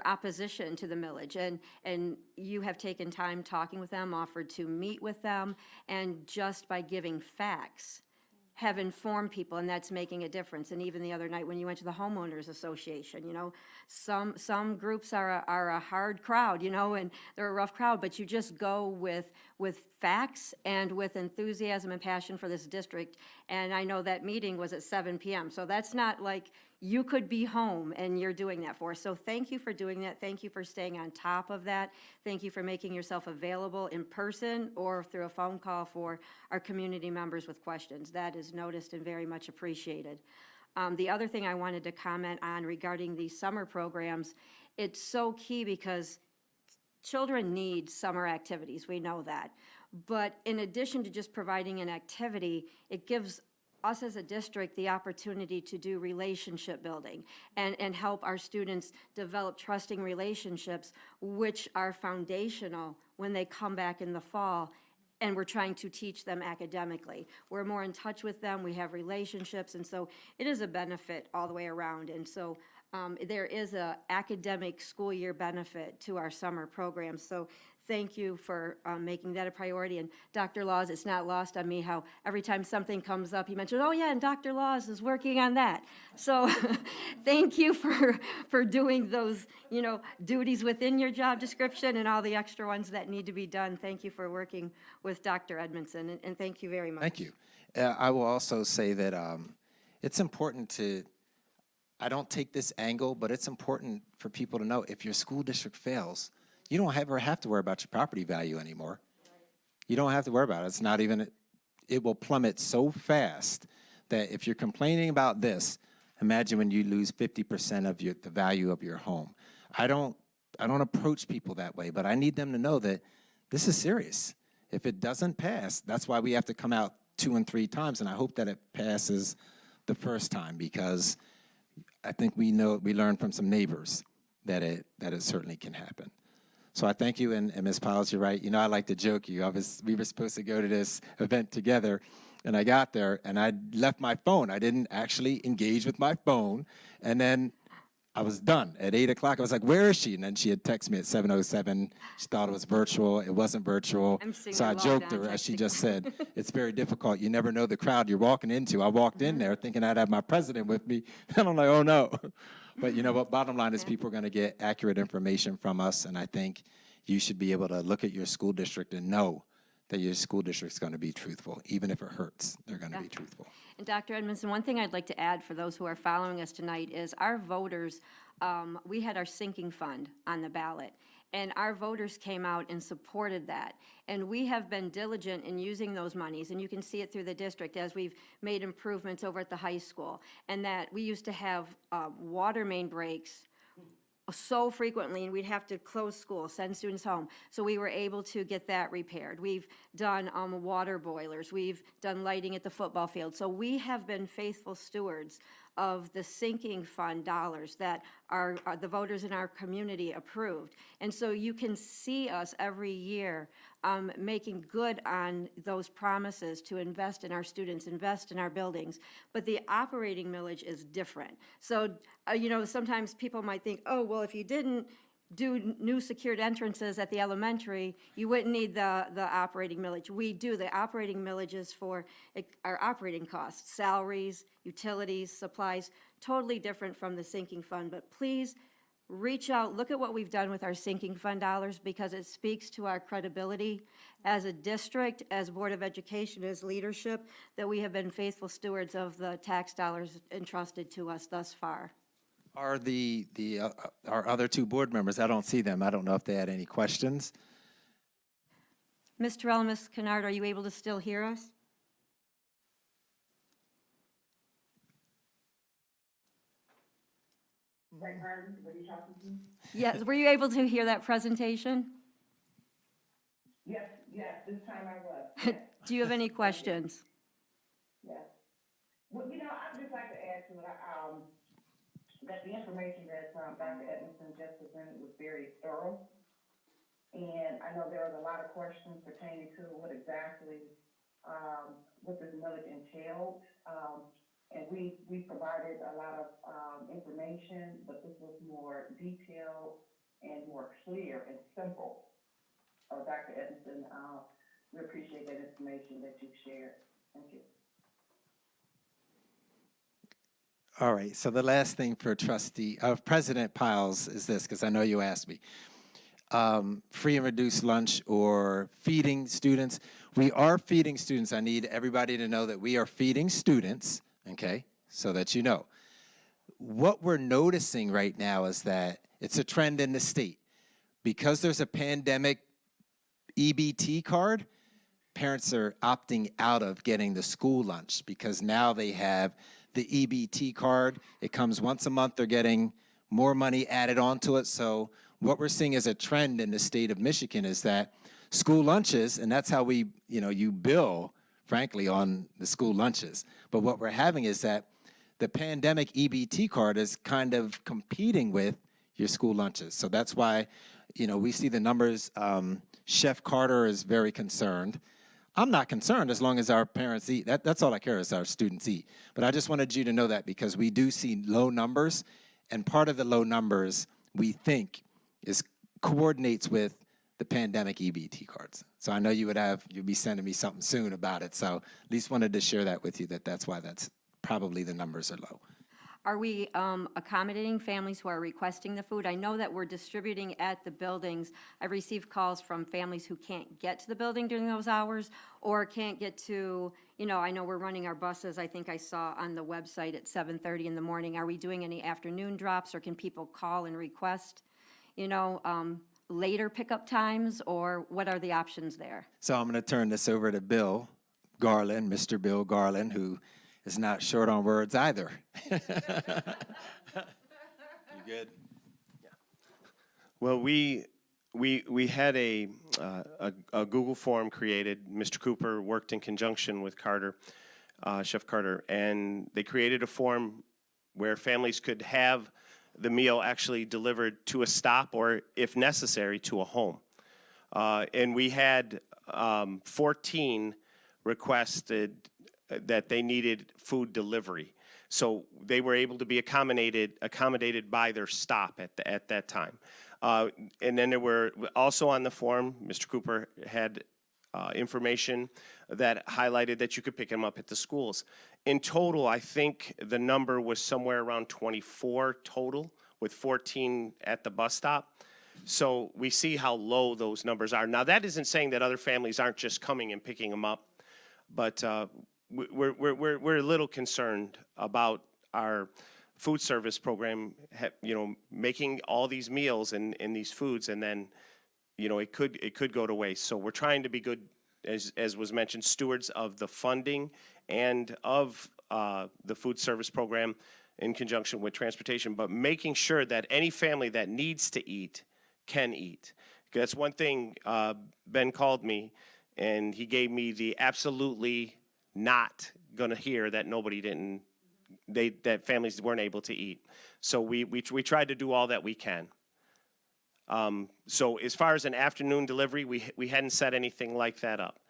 opposition to the millage. And you have taken time talking with them, offered to meet with them, and just by giving facts, have informed people, and that's making a difference. And even the other night when you went to the homeowners association, you know, some groups are a hard crowd, you know, and they're a rough crowd, but you just go with facts and with enthusiasm and passion for this district. And I know that meeting was at 7 p.m., so that's not like you could be home and you're doing that for us. So thank you for doing that. Thank you for staying on top of that. Thank you for making yourself available in person or through a phone call for our community members with questions. That is noticed and very much appreciated. The other thing I wanted to comment on regarding these summer programs, it's so key because children need summer activities, we know that. But in addition to just providing an activity, it gives us as a district the opportunity to do relationship building and help our students develop trusting relationships, which are foundational when they come back in the fall and we're trying to teach them academically. We're more in touch with them, we have relationships, and so it is a benefit all the way around. And so there is a academic school year benefit to our summer programs. So thank you for making that a priority. And Dr. Laws, it's not lost on me how every time something comes up, you mention, oh yeah, and Dr. Laws is working on that. So thank you for doing those, you know, duties within your job description and all the extra ones that need to be done. Thank you for working with Dr. Edmondson, and thank you very much. thank you. I will also say that it's important to, I don't take this angle, but it's important for people to know if your school district fails, you don't ever have to worry about your property value anymore. You don't have to worry about it. It's not even, it will plummet so fast that if you're complaining about this, imagine when you lose 50% of the value of your home. I don't approach people that way, but I need them to know that this is serious. If it doesn't pass, that's why we have to come out 2 and 3 times, and I hope that it passes the first time, because I think we learned from some neighbors that it certainly can happen. So I thank you, and Ms. Piles, you're right. You know, I like to joke you. We were supposed to go to this event together, and I got there, and I left my phone. I didn't actually engage with my phone, and then I was done. At 8 o'clock, I was like, where is she? And then she had texted me at 7:07. She thought it was virtual. It wasn't virtual. I'm seeing So her I log joked on her, as she texting. just said, it's very difficult. You never know the crowd you're walking into. I walked in there thinking I'd have my president with me, and I'm like, oh, no. But you know what? Bottom line is people are going to get accurate information from us, and I think you should be able to look at your school district and know that your school district's going to be truthful. Even if it hurts, they're going to be truthful. And Dr. Edmondson, one thing I'd like to add for those who are following us tonight is our voters, we had our sinking fund on the ballot, and our voters came out and supported that. And we have been diligent in using those monies, and you can see it through the district as we've made improvements over at the high school. And that we used to have water main breaks so frequently, and we'd have to close school, send students home. So we were able to get that repaired. We've done water boilers. We've done lighting at the football field. So we have been faithful stewards of the sinking fund dollars that the voters in our community approved. And so you can see us every year making good on those promises to invest in our students, invest in our buildings. But the operating millage is different. So, sometimes people might think, oh, well, if you didn't do new secured entrances at the elementary, you wouldn't need the operating millage. We do. The operating millage is for our operating costs, salaries, utilities, supplies, totally different from the sinking fund. But please reach out, look at what we've done with our sinking fund dollars, because it speaks to our credibility as a district, as Board of Education, as leadership, that we have been faithful stewards of the tax dollars entrusted to us thus far. Are our other two board members, I don't see them. I don't know if they had any questions. Ms. Terrell and Ms. Kennard, are you able to still hear us? Yes, were you able to hear that presentation? Yes, this time I was. Do you have any questions? Yes. Well, I'd just like to add to it, that the information that Dr. Edmondson just presented was very thorough. And I know there was a lot of questions pertaining to what exactly, what this millage entailed. And we provided a lot of information, but this was more detailed and more clear and simple. Dr. Edmondson, we appreciate that information that you've shared. Thank you. All right, so the last thing for President Piles is this, because I know you asked me. Free and reduced lunch or feeding students. We are feeding students. I need everybody to know that we are feeding students, okay, so that you know. What we're noticing right now is that it's a trend in the state. Because there's a pandemic EBT card, parents are opting out of getting the school lunch because now they have the EBT card. It comes once a month. They're getting more money added onto it. So what we're seeing as a trend in the state of Michigan is that school lunches, and that's how we, you bill, frankly, on the school lunches. But what we're having is that the pandemic EBT card is kind of competing with your school lunches. So that's why, we see the numbers. Chef Carter is very concerned. I'm not concerned as long as our parents eat. That's all I care is our students eat. But I just wanted you to know that because we do see low numbers, and part of the low numbers we think coordinates with the pandemic EBT cards. So I know you'll be sending me something soon about it. So at least wanted to share that with you, that's why that's probably the numbers are low. Are we accommodating families who are requesting the food? I know that we're distributing at the buildings. I've received calls from families who can't get to the building during those hours or can't get to, I know we're running our buses, I think I saw on the website at 7:30 in the morning. Are we doing any afternoon drops, or can people call and request, later pickup times, or what are the options there? So I'm going to turn this over to Bill Garland, Mr. Bill Garland, who is not short on words either. You good? Well, we had a Google form created. Mr. Cooper worked in conjunction with Carter, Chef Carter, and they created a form where families could have the meal actually delivered to a stop or, if necessary, to a home. And we had 14 requested that they needed food delivery. So they were able to be accommodated by their stop at that time. And then there were also on the form, Mr. Cooper had information that highlighted that you could pick them up at the schools. In total, I think the number was somewhere around 24 total, with 14 at the bus stop. So we see how low those numbers are. Now, that isn't saying that other families aren't just coming and picking them up, but we're a little concerned about our food service program, making all these meals and these foods, and then, it could go to waste. So we're trying to be good, as was mentioned, stewards of the funding and of the food service program in conjunction with transportation, but making sure that any family that needs to eat can eat. That's one thing. Ben called me, and he gave me the absolutely not gonna hear that nobody didn't that families weren't able to eat. So we tried to do all that we can. So as far as an afternoon delivery, we hadn't set anything like that up.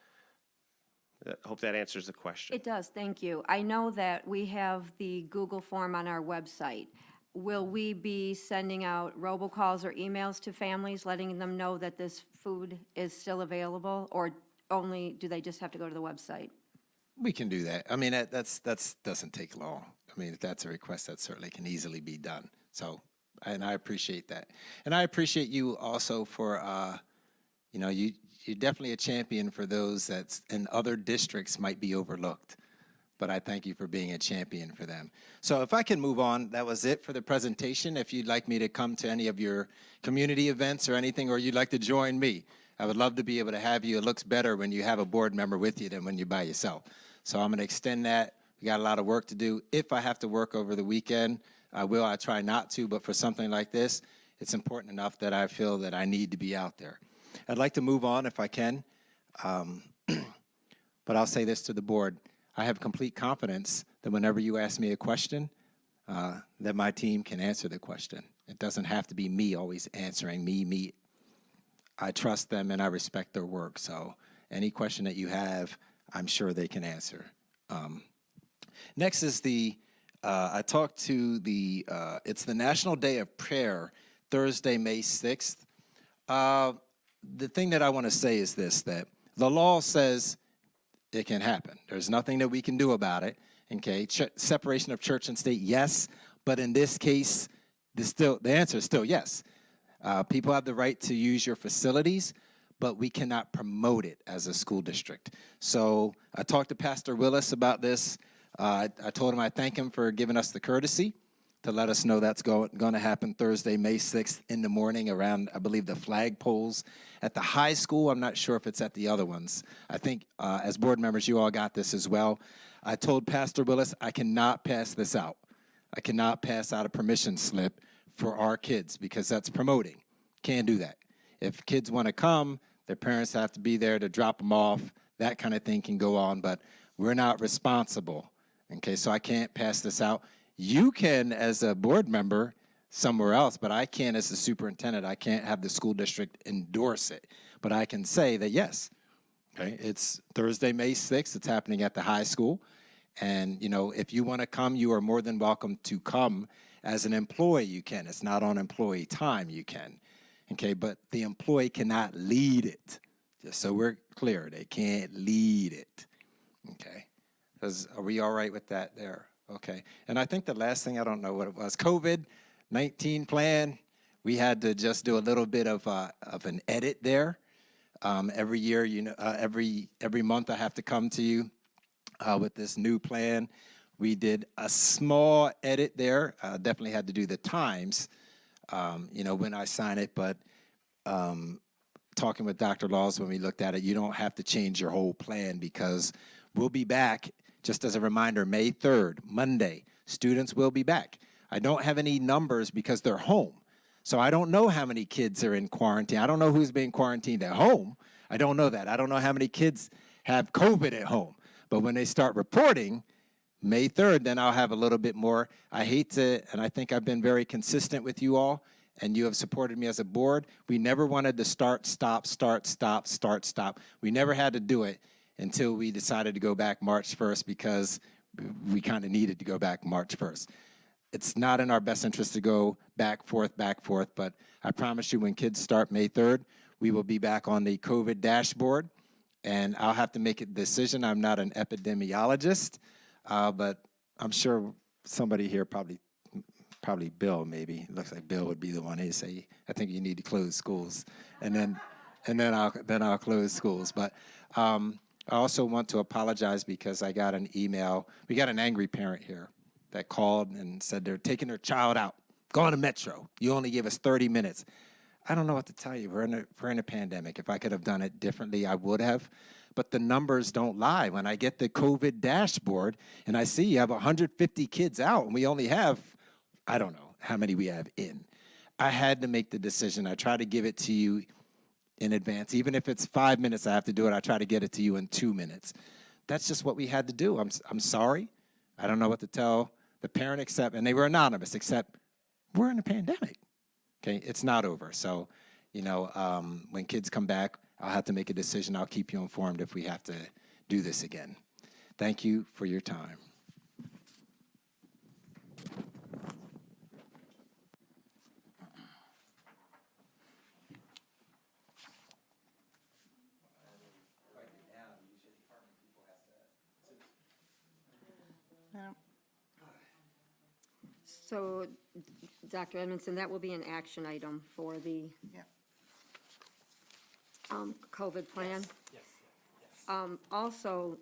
I hope that answers the question. It does, thank you. I know that we have the Google form on our website. Will we be sending out robocalls or emails to families, letting them know that this food is still available? Or only, do they just have to go to the website? We can do that. I mean, that's doesn't take long. I mean, if that's a request, that certainly can easily be done. So, and I appreciate that. And I appreciate you also for, you know, you're definitely a champion for those that's in other districts might be overlooked. But I thank you for being a champion for them. So if I can move on, that was it for the presentation. If you'd like me to come to any of your community events or anything, or you'd like to join me, I would love to be able to have you. It looks better when you have a board member with you than when you're by yourself. So I'm going to extend that. We got a lot of work to do. If I have to work over the weekend, I will. I try not to, but for something like this, it's important enough that I feel that I need to be out there. I'd like to move on if I can, but I'll say this to the board. I have complete confidence that whenever you ask me a question, that my team can answer the question. It doesn't have to be me always answering me. I trust them and I respect their work. So any question that you have, I'm sure they can answer. Next is I talked to it's the National Day of Prayer, Thursday, May 6th. The thing that I want to say is this, that the law says it can happen. There's nothing that we can do about it, okay? Separation of church and state, yes, but in this case, the answer is still yes. People have the right to use your facilities, but we cannot promote it as a school district. So I talked to Pastor Willis about this. I told him I thank him for giving us the courtesy to let us know that's going to happen Thursday, May 6th in the morning around, I believe, the flagpoles at the high school. I'm not sure if it's at the other ones. I think as board members, you all got this as well. I told Pastor Willis I cannot pass this out. I cannot pass out a permission slip for our kids because that's promoting. Can't do that. If kids want to come, their parents have to be there to drop them off. That kind of thing can go on, but we're not responsible. Okay, so I can't pass this out. You can, as a board member, somewhere else, but I can't as the superintendent. I can't have the school district endorse it. But I can say that, yes, okay, it's Thursday, May 6th. It's happening at the high school. And, you know, if you want to come, you are more than welcome to come. As an employee, you can. It's not on employee time, you can. Okay, but the employee cannot lead it. Just so we're clear, they can't lead it. Okay, are we all right with that there? Okay, and I think the last thing, I don't know what it was, COVID-19 plan, we had to just do a little bit of an edit there. Every year, you know, every month I have to come to you with this new plan. We did a small edit there. Definitely had to do the times, you know, when I sign it, but talking with Dr. Laws when we looked at it, you don't have to change your whole plan because we'll be back. Just as a reminder, May 3rd, Monday, students will be back. I don't have any numbers because they're home. So I don't know how many kids are in quarantine. I don't know who's being quarantined at home. I don't know that. I don't know how many kids have COVID at home. But when they start reporting, May 3rd, then I'll have a little bit more. I hate to, and I think I've been very consistent with you all, and you have supported me as a board. We never wanted to start, stop. We never had to do it until we decided to go back March 1st because we kind of needed to go back March 1st. It's not in our best interest to go back, forth, but I promise you when kids start May 3rd, we will be back on the COVID dashboard, and I'll have to make a decision. I'm not an epidemiologist, but I'm sure somebody here, probably Bill maybe, it looks like Bill would be the one to say, I think you need to close schools, and then I'll close schools. But I also want to apologize because I got an email. We got an angry parent here that called and said they're taking their child out. Go on to Metro. You only gave us 30 minutes. I don't know what to tell you. We're in a pandemic. If I could have done it differently, I would have. But the numbers don't lie. When I get the COVID dashboard and I see you have 150 kids out and we only have, I don't know how many we have in. I had to make the decision. I try to give it to you in advance. Even if it's 5 minutes I have to do it, I try to get it to you in 2 minutes. That's just what we had to do. I'm sorry. I don't know what to tell the parent accept, and they were anonymous, except we're in a pandemic. Okay, it's not over. So, you know, when kids come back, I'll have to make a decision. I'll keep you informed if we have to do this again. Thank you for your time. Madam- So, Dr. Edmondson, that will be an action item for the Yep. COVID plan? Also,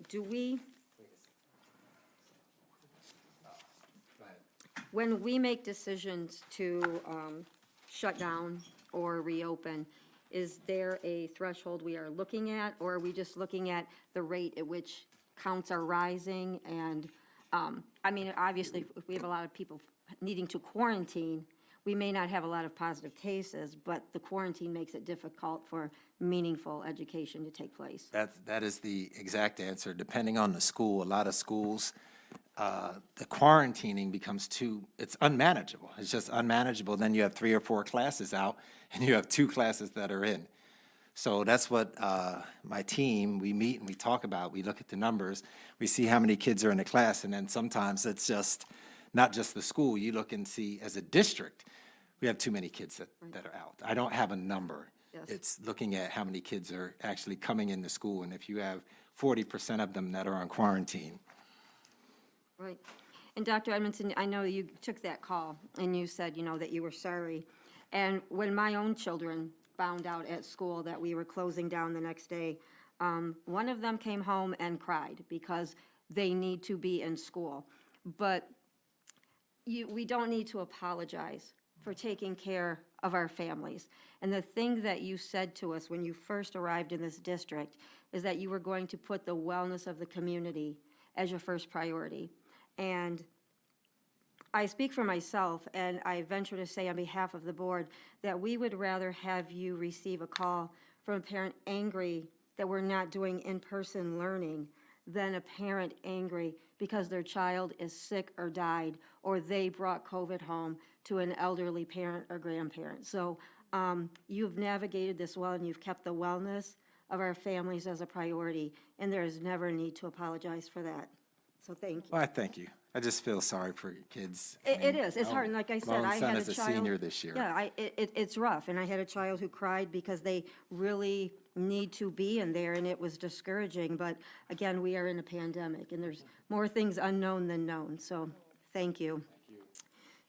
when we make decisions to shut down or reopen, is there a threshold we are looking at, or are we just looking at the rate at which counts are rising? And, I mean, obviously, if we have a lot of people needing to quarantine, we may not have a lot of positive cases, but the quarantine makes it difficult for meaningful education to take place. That is the exact answer. Depending on the school, a lot of schools, the quarantining becomes it's unmanageable. It's just unmanageable. Then you have 3 or 4 classes out, and you have 2 classes that are in. So that's what my team, we meet and we talk about. We look at the numbers. We see how many kids are in a class, and then sometimes it's just not just the school. You look and see, as a district, we have too many kids that are out. I don't have a number. Yes. It's looking at how many kids are actually coming into school, and if you have 40% of them that are on quarantine. Right. And Dr. Edmondson, I know you took that call, and you said, you know, that you were sorry. And when my own children found out at school that we were closing down the next day, one of them came home and cried because they need to be in school. But we don't need to apologize for taking care of our families. And the thing that you said to us when you first arrived in this district is that you were going to put the wellness of the community as your first priority. And I speak for myself, and I venture to say on behalf of the board that we would rather have you receive a call from a parent angry that we're not doing in-person learning than a parent angry because their child is sick or died, or they brought COVID home to an elderly parent or grandparent. So you've navigated this well, and you've kept the wellness of our families as a priority, and there is never a need to apologize for that. So thank you. Well, I thank you. I just feel sorry for your kids. It is, it's hard, and like I said, My I own son had a is a child. senior this year. Yeah, it's rough, and I had a child who cried because they really need to be in there, and it was discouraging, but again, we are in a pandemic, and there's more things unknown than known, so thank you.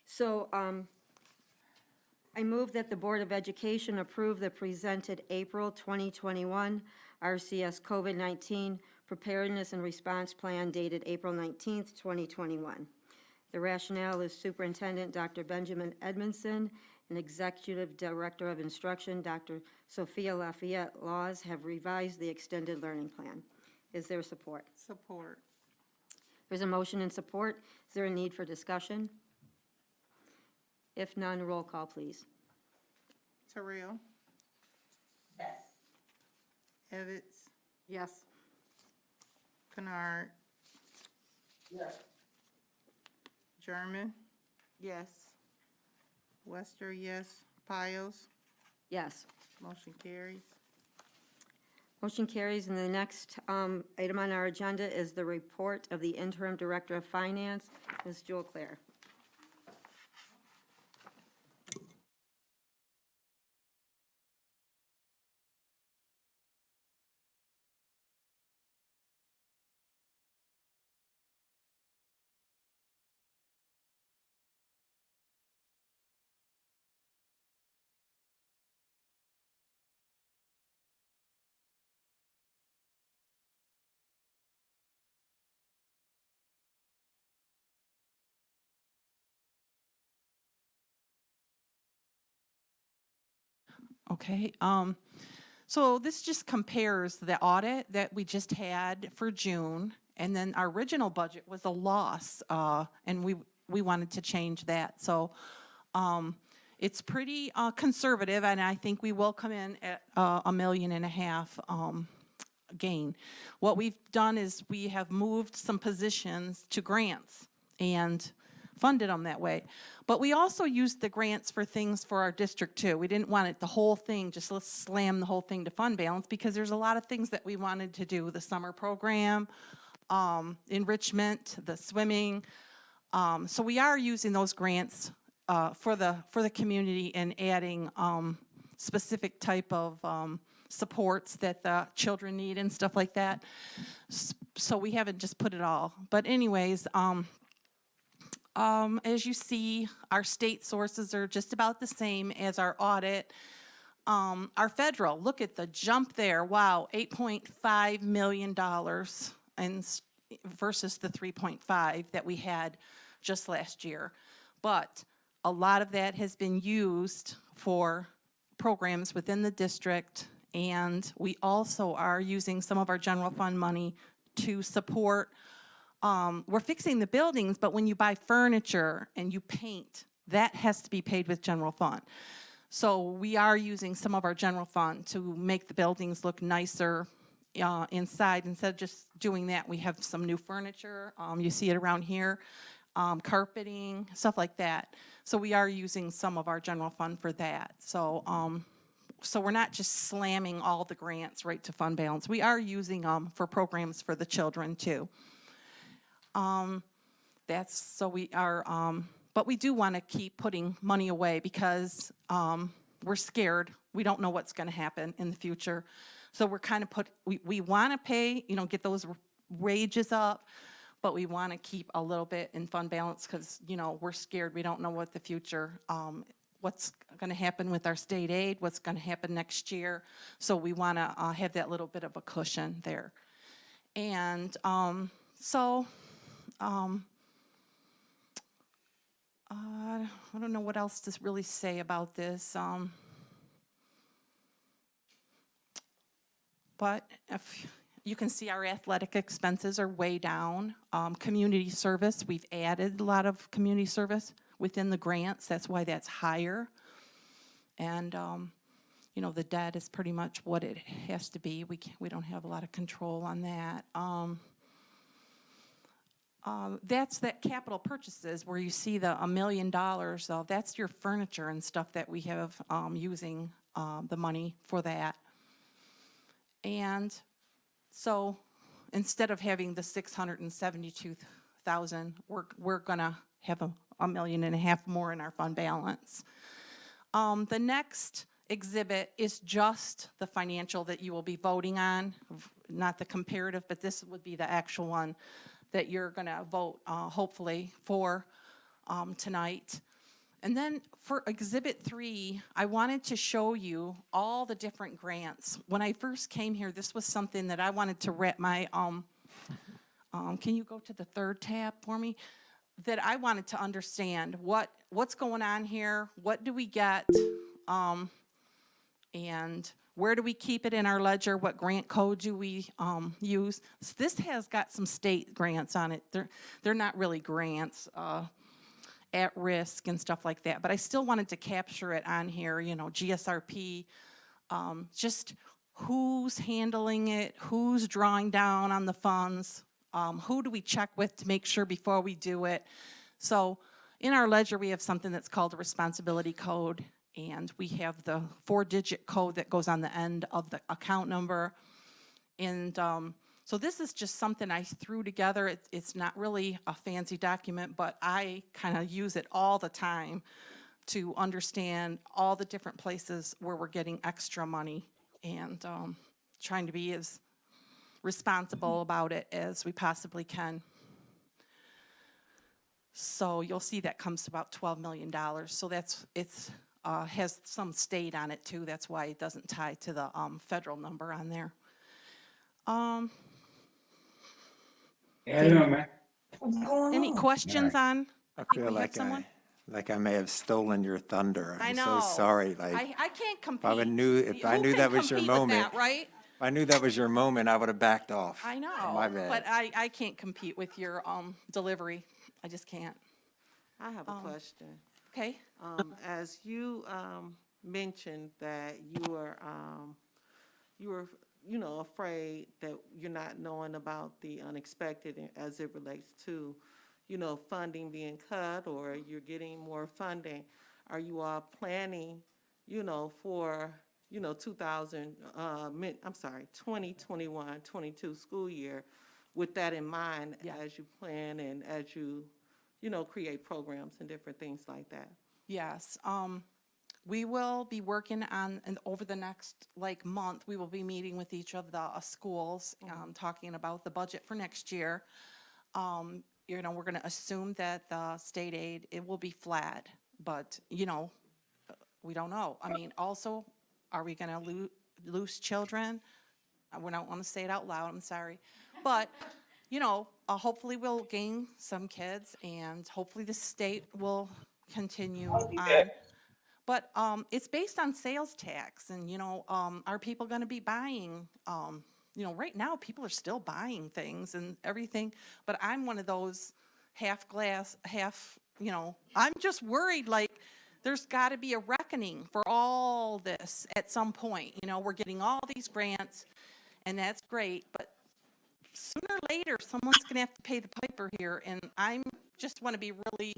So, I move that the Board of Education approve the presented April 2021 RCS COVID-19 Preparedness and Response Plan dated April 19th, 2021. The rationale is Superintendent Dr. Benjamin Edmondson and Executive Director of Instruction, Dr. Sophia Lafayette Laws, have revised the extended learning plan. Is there support? Support. There's a motion and support. Is there a need for discussion? If none, roll call, please. Terrell? Yes. Evans? Yes. Kennard? Yes. German? Yes. Wester, yes. Piles? Yes. Motion carries. Motion carries, and the next item on our agenda is the report of the Interim Director of Finance, Ms. Jewel Claire. Okay, so this just compares the audit that we just had for June, and then our original budget was a loss, and we wanted to change that. So it's pretty conservative, and I think we will come in at $1.5 million gain. What we've done is we have moved some positions to grants, and funded them that way. But we also used the grants for things for our district too. We didn't want it, the whole thing, just let's slam the whole thing to fund balance, because there's a lot of things that we wanted to do, the summer program, enrichment, the swimming. So we are using those grants for the community and adding specific type of supports that the children need and stuff like that. So we haven't just put it all. But anyways, as you see, our state sources are just about the same as our audit. Our federal, look at the jump there. Wow, $8.5 million versus the 3.5 that we had just last year. But a lot of that has been used for programs within the district, and we also are using some of our general fund money to support, we're fixing the buildings, but when you buy furniture and you paint, that has to be paid with general fund. So we are using some of our general fund to make the buildings look nicer inside. Instead of just doing that, we have some new furniture. You see it around here, carpeting, stuff like that. So we are using some of our general fund for that. So so we're not just slamming all the grants right to fund balance. We are using them for programs for the children too. That's, so we are, but we do want to keep putting money away because we're scared. We don't know what's going to happen in the future. So we're kind of we want to pay, you know, get those wages up, but we want to keep a little bit in fund balance because, you know, we're scared. We don't know what the future, what's going to happen with our state aid, what's going to happen next year. So we want to have that little bit of a cushion there. And I don't know what else to really say about this. But if you can see, our athletic expenses are way down. Community service, we've added a lot of community service within the grants. That's why that's higher. And you know, the debt is pretty much what it has to be. We don't have a lot of control on that. That's that capital purchases where you see the $1 million. So that's your furniture and stuff that we have using the money for that. And so instead of having the 672,000, we're gonna have $1.5 million more in our fund balance. The next exhibit is just the financial that you will be voting on, not the comparative, but this would be the actual one that you're gonna vote hopefully for tonight. And then for Exhibit 3, I wanted to show you all the different grants. When I first came here, this was something that I wanted to wrap my, can you go to the third tab for me? That I wanted to understand what's going on here, what do we get, and where do we keep it in our ledger, what grant code do we use? So this has got some state grants on it. They're not really grants, at risk and stuff like that, but I still wanted to capture it on here, you know, GSRP, just who's handling it, who's drawing down on the funds, who do we check with to make sure before we do it. So in our ledger, we have something that's called a responsibility code, and we have the 4-digit code that goes on the end of the account number. And so this is just something I threw together. It's not really a fancy document, but I kind of use it all the time to understand all the different places where we're getting extra money, and trying to be as responsible about it as we possibly can. So you'll see that comes to about $12 million. So has some state on it too. That's why it doesn't tie to the federal number on there. Any questions on? I think feel we have like someone. I may have stolen your thunder. I I'm know. so sorry. Like, I can't compete. if I knew Who that can was your compete with moment, that, right? if I knew that was your moment, I would have backed off. I know, My bad. but I can't compete with your delivery. I just can't. I have a question. Okay. As you mentioned that you were, you know, afraid that you're not knowing about the unexpected as it relates to funding being cut or you're getting more funding? Are you all planning, for, 2021, 22 school year with that in mind as you plan and as you, create programs and different things like that? Yes, we will be working on, and over the next, month, we will be meeting with each of the schools, talking about the budget for next year. We're gonna assume that the state aid, it will be flat, but, we don't know. I mean, also, are we gonna lose children? We don't wanna say it out loud, I'm sorry. But, hopefully we'll gain some kids, and hopefully the state will continue on. But it's based on sales tax, and, are people going to be buying? Right now, people are still buying things and everything, but I'm one of those half glass, half, I'm just worried, there's got to be a reckoning for all this at some point. We're getting all these grants, and that's great, but sooner or later, someone's going to have to pay the piper here, and I'm just want to be really,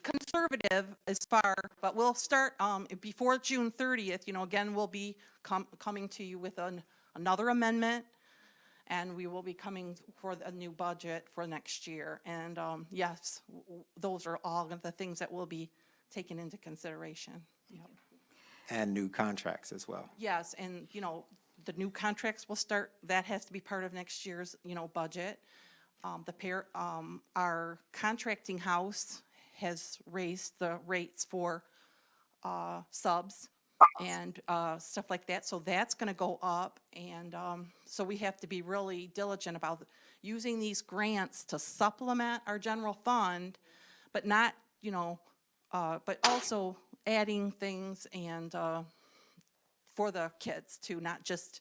conservative as far, but we'll start before June 30th. Again, we'll be coming to you with another amendment, and we will be coming for a new budget for next year. And yes, those are all of the things that will be taken into consideration. Yep. And new contracts as well. Yes, and the new contracts will start. That has to be part of next year's budget. Our contracting house has raised the rates for subs and stuff like that, so that's going to go up, and so we have to be really diligent about using these grants to supplement our general fund, but not, but also adding things and for the kids too, not just,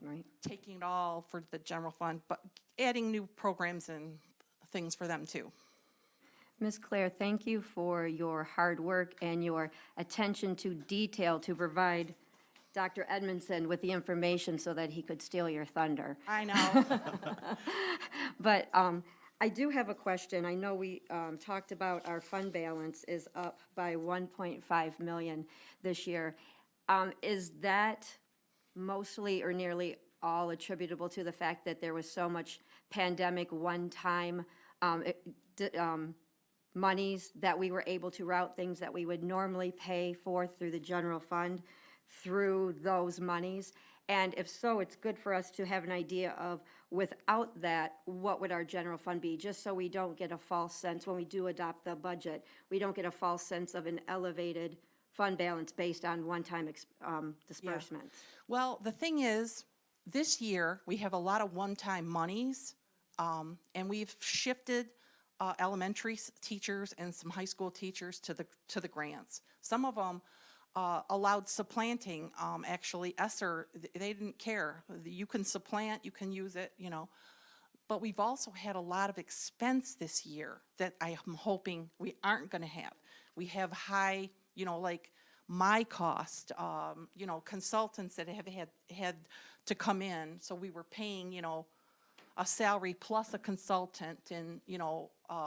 Right. taking it all for the general fund, but adding new programs and things for them too. Ms. Claire, thank you for your hard work and your attention to detail to provide Dr. Edmondson with the information so that he could steal your thunder. I know. But I do have a question. I know we talked about our fund balance is up by 1.5 million this year. Is that mostly or nearly all attributable to the fact that there was so much pandemic one-time monies that we were able to route things that we would normally pay for through the general fund through those monies? And if so, it's good for us to have an idea of, without that, what would our general fund be? Just so we don't get a false sense when we do adopt the budget, we don't get a false sense of an elevated fund balance based on one-time disbursements. Well, the thing is, this year, we have a lot of one-time monies, and we've shifted elementary teachers and some high school teachers to the grants. Some of them allowed supplanting. Actually, ESSER, they didn't care. You can supplant, you can use it, But we've also had a lot of expense this year that I am hoping we aren't going to have. We have high, like my cost, consultants that have had to come in. So we were paying, a salary plus a consultant and,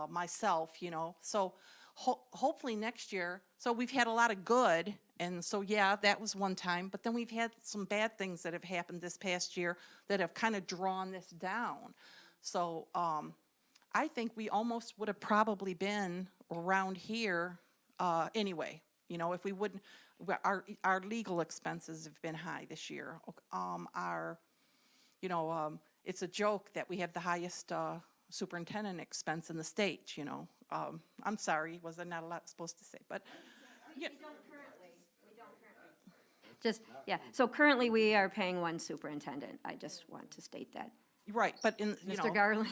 myself, So hopefully next year, so we've had a lot of good. And so, yeah, that was one time. But then we've had some bad things that have happened this past year that have kind of drawn this down. So I think we almost would have probably been around here anyway. If we wouldn't, our legal expenses have been high this year. It's a joke that we have the highest superintendent expense in the state, I'm sorry, was I not supposed to say, but. Yeah. Just, yeah, so currently we are paying one superintendent. I just want to state that. Right, but in, Mr. Garland?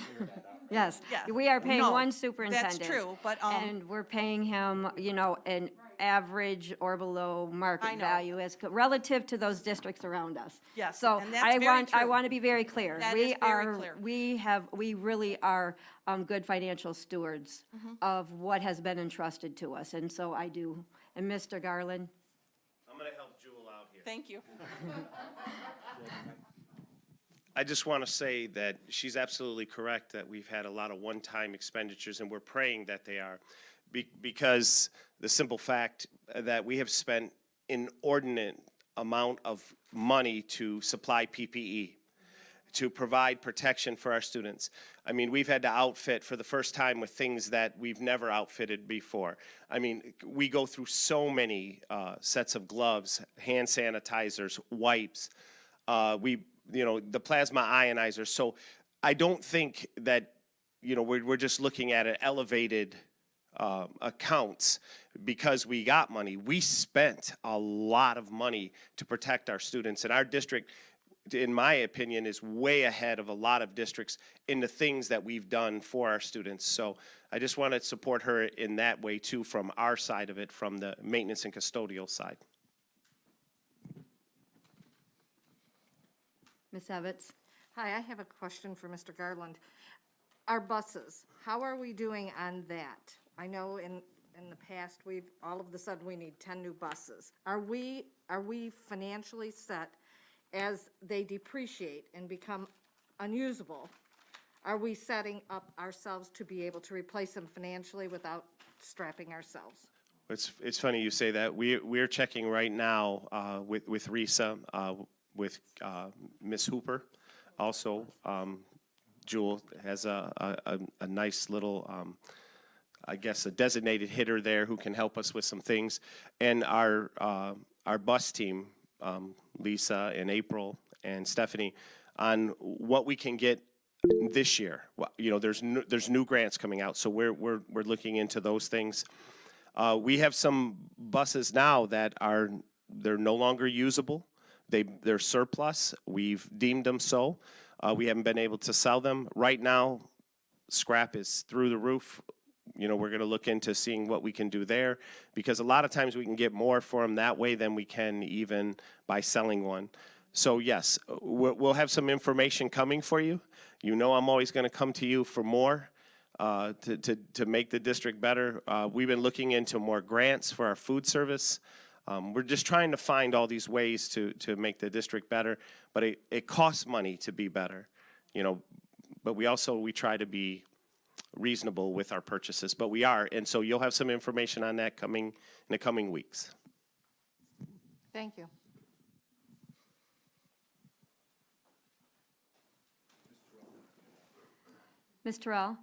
Yes, Yeah. we are paying No, one superintendent. that's true, but, And we're paying him, an average or below I market know. value as relative to those districts around us. Yes, So and that's I very want true. to be very clear. That We is very are- clear. We really are good financial stewards Mm-hmm. of what has been entrusted to us. And so I do. And Mr. Garland? I'm going to help Jewel out here. Thank you. I just want to say that she's absolutely correct that we've had a lot of one-time expenditures, and we're praying that they are. Because the simple fact that we have spent inordinate amount of money to supply PPE, to provide protection for our students. I mean, we've had to outfit for the first time with things that we've never outfitted before. I mean, we go through so many sets of gloves, hand sanitizers, wipes, the plasma ionizers. So I don't think that, we're just looking at an elevated accounts because we got money. We spent a lot of money to protect our students, and our district, in my opinion, is way ahead of a lot of districts in the things that we've done for our students. So I just want to support her in that way too, from our side of it, from the maintenance and custodial side. Ms. Evetts? Hi, I have a question for Mr. Garland. Our buses, how are we doing on that? I know in the past, all of a sudden, we need 10 new buses. Are we financially set as they depreciate and become unusable? Are we setting up ourselves to be able to replace them financially without strapping ourselves? It's funny you say that. We're checking right now with RISA, with Ms. Hooper. Also, Jewel has a nice little, I guess, a designated hitter there who can help us with some things. And our bus team, Lisa and April and Stephanie, on what we can get this year. There's new grants coming out, so we're looking into those things. We have some buses now that they're no longer usable. They're surplus. We've deemed them so. We haven't been able to sell them. Right now, scrap is through the roof. We're going to look into seeing what we can do there, because a lot of times we can get more for them that way than we can even by selling one. So yes, we'll have some information coming for you. I'm always going to come to you for more to make the district better. We've been looking into more grants for our food service. We're just trying to find all these ways to make the district better, but it costs money to be better, but we try to be reasonable with our purchases, but we are, and so you'll have some information on that coming in the coming weeks. Thank you. Ms. Terrell?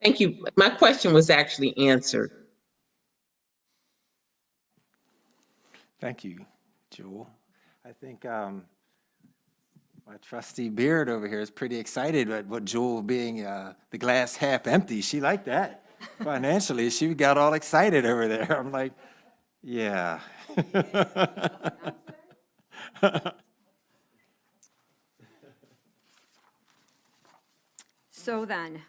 Thank you. My question was actually answered. Thank you, Jewel. I think my trustee Beard over here is pretty excited about Jewel being the glass half empty. She liked that. Financially, she got all excited over there. I'm like, yeah. So then,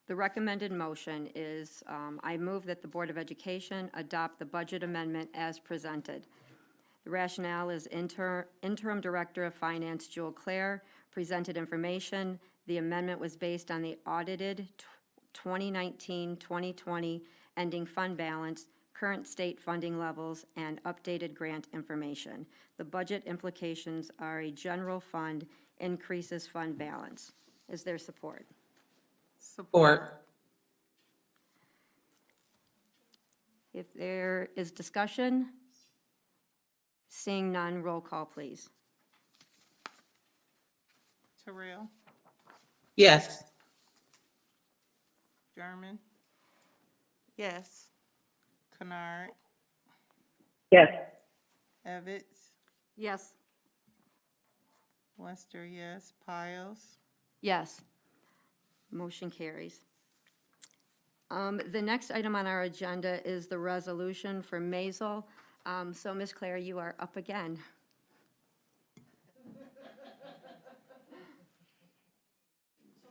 the recommended motion is, I move that the Board of Education adopt the budget amendment as presented. The rationale is Interim Director of Finance Jewel Clare presented information. The amendment was based on the audited 2019-2020 ending fund balance, current state funding levels, and updated grant information. The budget implications are a general fund increases fund balance. Is there support? Support. If there is discussion, seeing none, roll call, please. Terrell, Yes. German, Yes. Kennard, Yes. Evetts, Yes. Wester, yes, Piles. Yes. Motion carries. The next item on our agenda is the resolution for Maisel. So, Ms. Claire, you are up again. So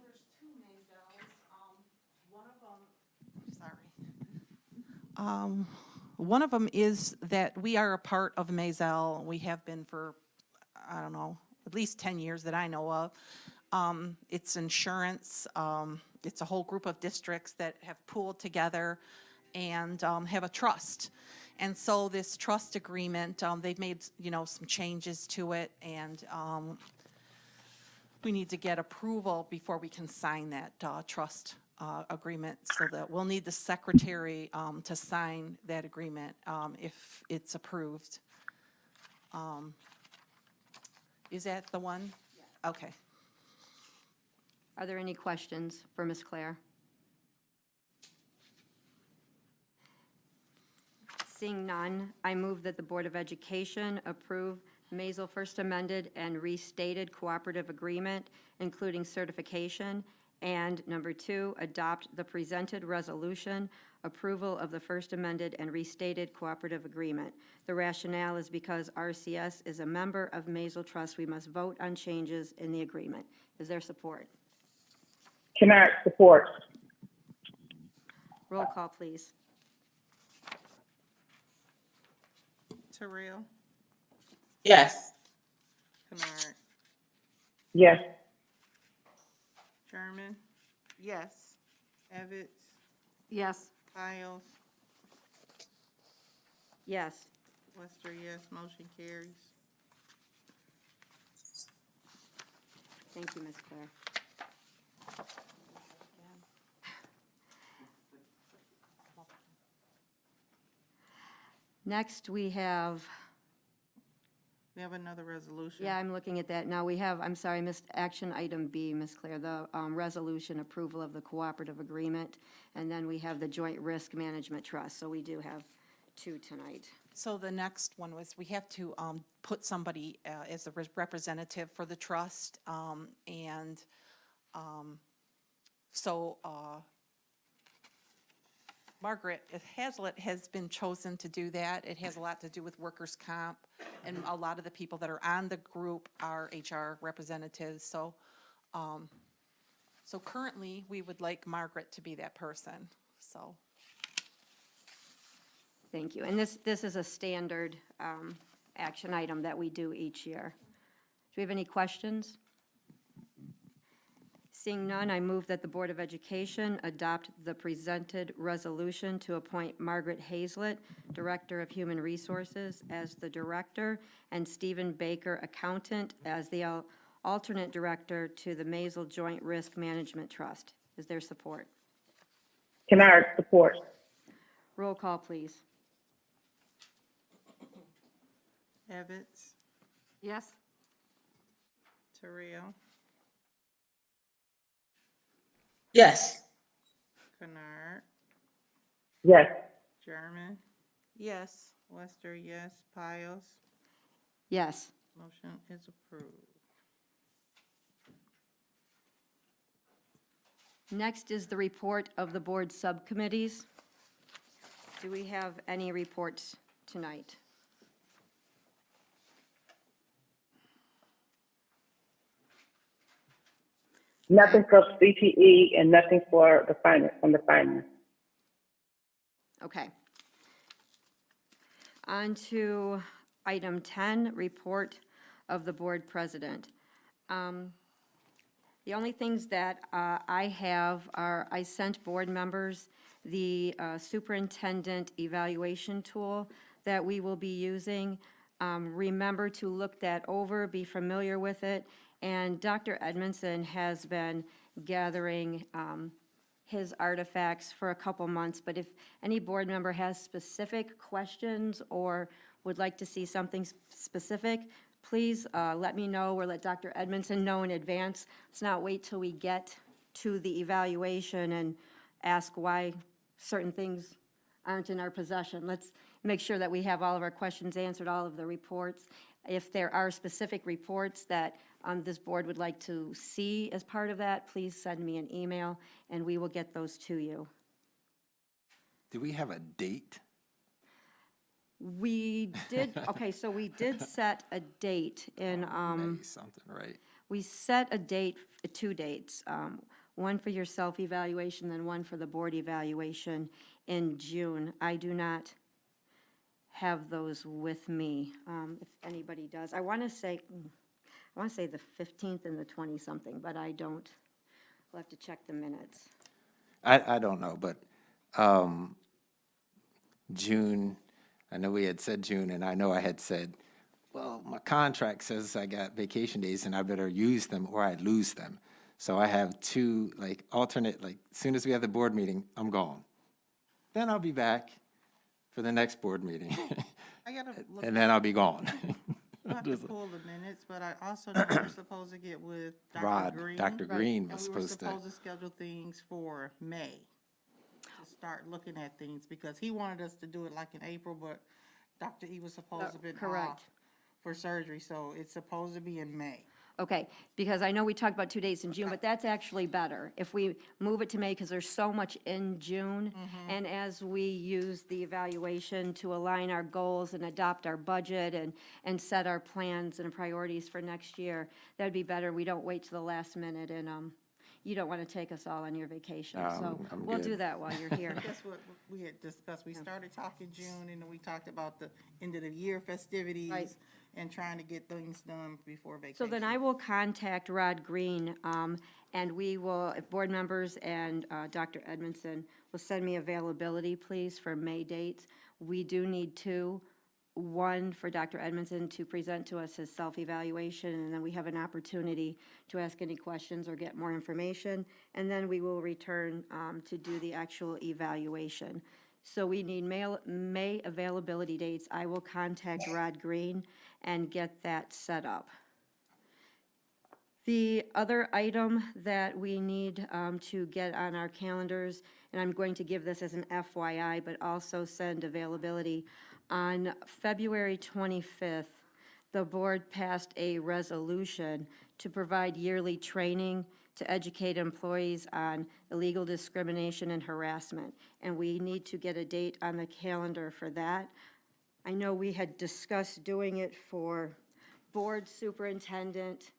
there's two Maisels. One of them is that we are a part of Maisel. We have been for, I don't know, at least 10 years that I know of. It's insurance. It's a whole group of districts that have pooled together and have a trust. And so this trust agreement, they've made, some changes to it, and we need to get approval before we can sign that trust agreement, so that we'll need the secretary to sign that agreement if it's approved. Is that the one? Okay. Are there any questions for Ms. Claire? Seeing none, I move that the Board of Education approve Maisel First Amended and Restated Cooperative Agreement, including certification, and number 2, adopt the presented resolution, approval of the First Amended and Restated Cooperative Agreement. The rationale is because RCS is a member of Maisel Trust, we must vote on changes in the agreement. Is there support? Kennard, support. Roll call, please. Terrell, Yes. Kennard, Yes. Sherman, Yes. Evans, Yes. Piles, Yes. Lester, yes, motion carries. Thank you, Ms. Claire. Next, we have, We have another resolution. yeah, I'm looking at that now. We have, I'm sorry, missed action item B, Ms. Claire, the resolution approval of the cooperative agreement. And then we have the Joint Risk Management Trust. So we do have 2 tonight. So the next one was, we have to put somebody as a representative for the trust, and so Margaret Hazlitt has been chosen to do that. It has a lot to do with workers' comp, and a lot of the people that are on the group are HR representatives. So, so currently, we would like Margaret to be that person, so. Thank you. And this is a standard action item that we do each year. Do we have any questions? Seeing none, I move that the Board of Education adopt the presented resolution to appoint Margaret Hazlitt, Director of Human Resources, as the director, and Stephen Baker, Accountant, as the alternate director to the Maisel Joint Risk Management Trust. Is there support? Kennard, support. Roll call, please. Evans, Yes. Terrell, Yes. Kennard, Yes. Sherman, Yes. Lester, yes, Piles, Yes. motion is approved. Next is the report of the board subcommittees. Do we have any reports tonight? Nothing for CTE and nothing for the finance, from the finance. Okay. On to item 10, report of the board president. The only things that I have are, I sent board members the superintendent evaluation tool that we will be using. Remember to look that over, be familiar with it, and Dr. Edmondson has been gathering his artifacts for a couple months, but if any board member has specific questions or would like to see something specific, please let me know or let Dr. Edmondson know in advance. Let's not wait till we get to the evaluation and ask why certain things aren't in our possession. Let's make sure that we have all of our questions answered, all of the reports. If there are specific reports that this board would like to see as part of that, please send me an email, and we will get those to you. Do we have a date? We did, okay, so we did set a date in, May something, right? we set a date, 2 dates, one for your self-evaluation, then one for the board evaluation in June. I do not have those with me, if anybody does. I want to say the 15th and the 20-something, but I don't. We'll have to check the minutes. I don't know, but June, I know we had said June, and I know I had said, well, my contract says I got vacation days and I better use them or I lose them. So I have two, like, alternate, like, as soon as we have the board meeting, I'm gone. Then I'll be back for the next board meeting, I gotta look, and then I'll be gone. I'll have to pull the minutes, but I also know we're supposed to get with Dr. Rod, Green. Dr. Green And was we were supposed to. supposed to schedule things for May, to start looking at things, because he wanted us to do it like in April, but Dr. E was supposed to have been correct. off for surgery, so it's supposed to be in May. Okay, because I know we talked about 2 days in June, but that's actually better if we move it to May, because there's so much in June. And as we use the evaluation to align our goals and adopt our budget and set our plans and priorities for next year, that'd be better. We don't wait to the last minute, and you don't want to take us all on your vacation. So I'm we'll good. do that while you're here. That's what we had discussed. We started talking June, and then we talked about the end of the year festivities Right. and trying to get things done before vacation. So then I will contact Rod Green, and we will, if board members and Dr. Edmondson will send me availability, please, for May dates. We do need two. One for Dr. Edmondson to present to us his self-evaluation, and then we have an opportunity to ask any questions or get more information. And then we will return to do the actual evaluation. So we need May availability dates. I will contact Rod Green and get that set up. The other item that we need to get on our calendars, and I'm going to give this as an FYI, but also send availability, on February 25th, the board passed a resolution to provide yearly training to educate employees on illegal discrimination and harassment, and we need to get a date on the calendar for that. I know we had discussed doing it for board superintendent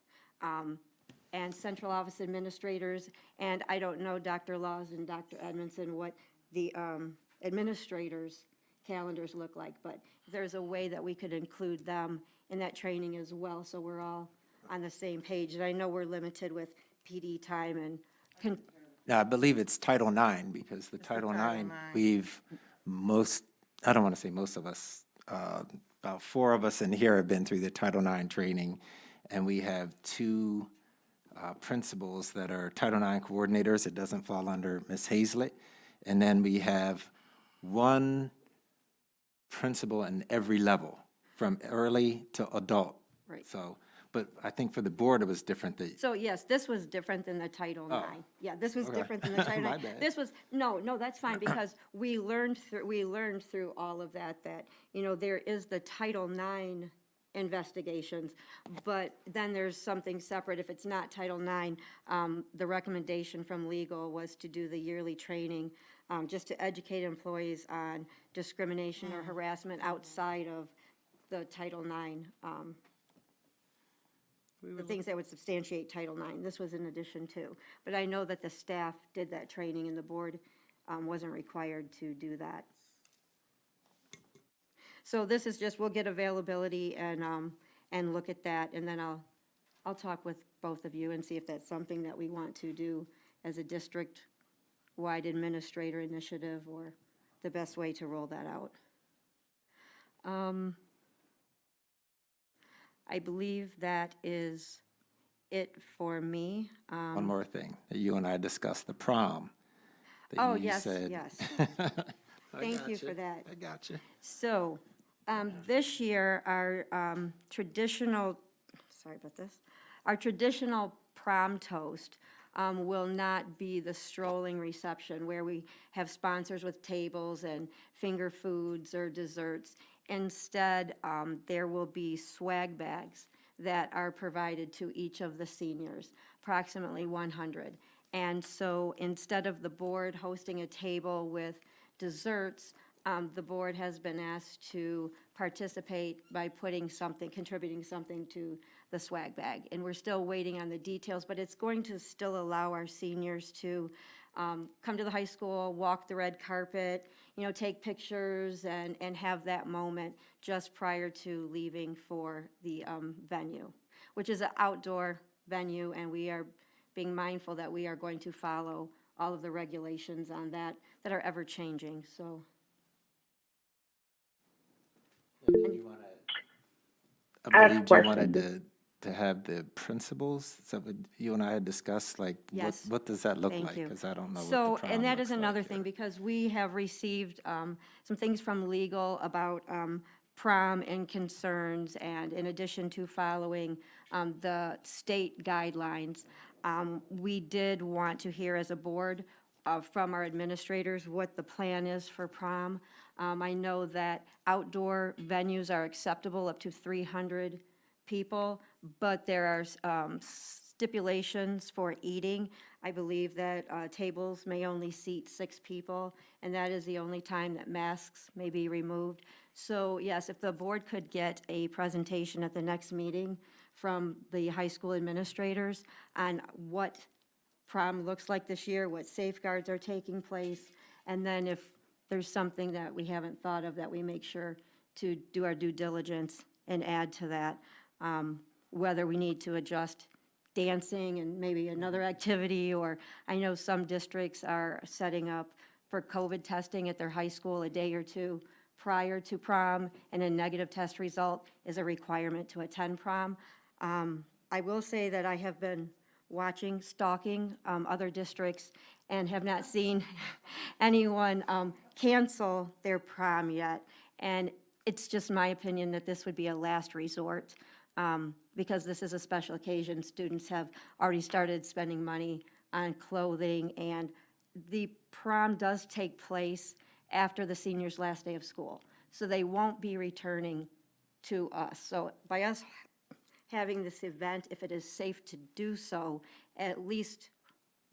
and central office administrators, and I don't know, Dr. Laws and Dr. Edmondson, what the administrators' calendars look like, but if there's a way that we could include them in that training as well, so we're all on the same page. And I know we're limited with PD time and Now, I believe it's Title IX, because the Title IX, I don't want to say most of us, about 4 of us in here have been through the Title IX training, and we have 2 principals that are Title IX coordinators. It doesn't fall under Ms. Hazlett. And then we have 1 principal in every level, from early to adult. Right. So, but I think for the board, it was different. So yes, this was different than the Title IX. Yeah, this was Okay. different than the Title My IX. bad. This was, no, that's fine, because we learned through all of that, there is the Title IX investigations, but then there's something separate. If it's not Title IX, the recommendation from legal was to do the yearly training, just to educate employees on discrimination or harassment outside of the Title IX, the things that would substantiate Title IX. This was in addition to. But I know that the staff did that training, and the board wasn't required to do that. So this is just, we'll get availability and look at that, and then I'll talk with both of you and see if that's something that we want to do as a district-wide administrator initiative, or the best way to roll that out. I believe that is it for me. One more thing, that you and I discussed, the prom. that Oh, you yes, said- yes. I Thank you gotcha. for that. I got you. So, this year, our traditional, sorry about this, our traditional prom toast will not be the strolling reception where we have sponsors with tables and finger foods or desserts. Instead, there will be swag bags that are provided to each of the seniors, approximately 100. And so instead of the board hosting a table with desserts, the board has been asked to participate by contributing something to the swag bag. And we're still waiting on the details, but it's going to still allow our seniors to come to the high school, walk the red carpet, take pictures and have that moment just prior to leaving for the venue, which is an outdoor venue, and we are being mindful that we are going to follow all of the regulations on that are ever changing, so. I have believe you questions. wanted to have the principals, so you and I had discussed, like, Yes. what does that look Thank like? you. Because I don't know what So, the prom and that looks is another like thing, here. because we have received some things from legal about prom and concerns, and in addition to following the state guidelines, we did want to hear as a board from our administrators what the plan is for prom. I know that outdoor venues are acceptable up to 300 people, but there are stipulations for eating. I believe that tables may only seat 6 people, and that is the only time that masks may be removed. So yes, if the board could get a presentation at the next meeting from the high school administrators on what prom looks like this year, what safeguards are taking place, and then if there's something that we haven't thought of, that we make sure to do our due diligence and add to that, whether we need to adjust dancing and maybe another activity, or I know some districts are setting up for COVID testing at their high school a day or two prior to prom, and a negative test result is a requirement to attend prom. I will say that I have been stalking other districts, and have not seen anyone cancel their prom yet. And it's just my opinion that this would be a last resort, because this is a special occasion. Students have already started spending money on clothing, and the prom does take place after the seniors' last day of school. So they won't be returning to us. So by us having this event, if it is safe to do so, at least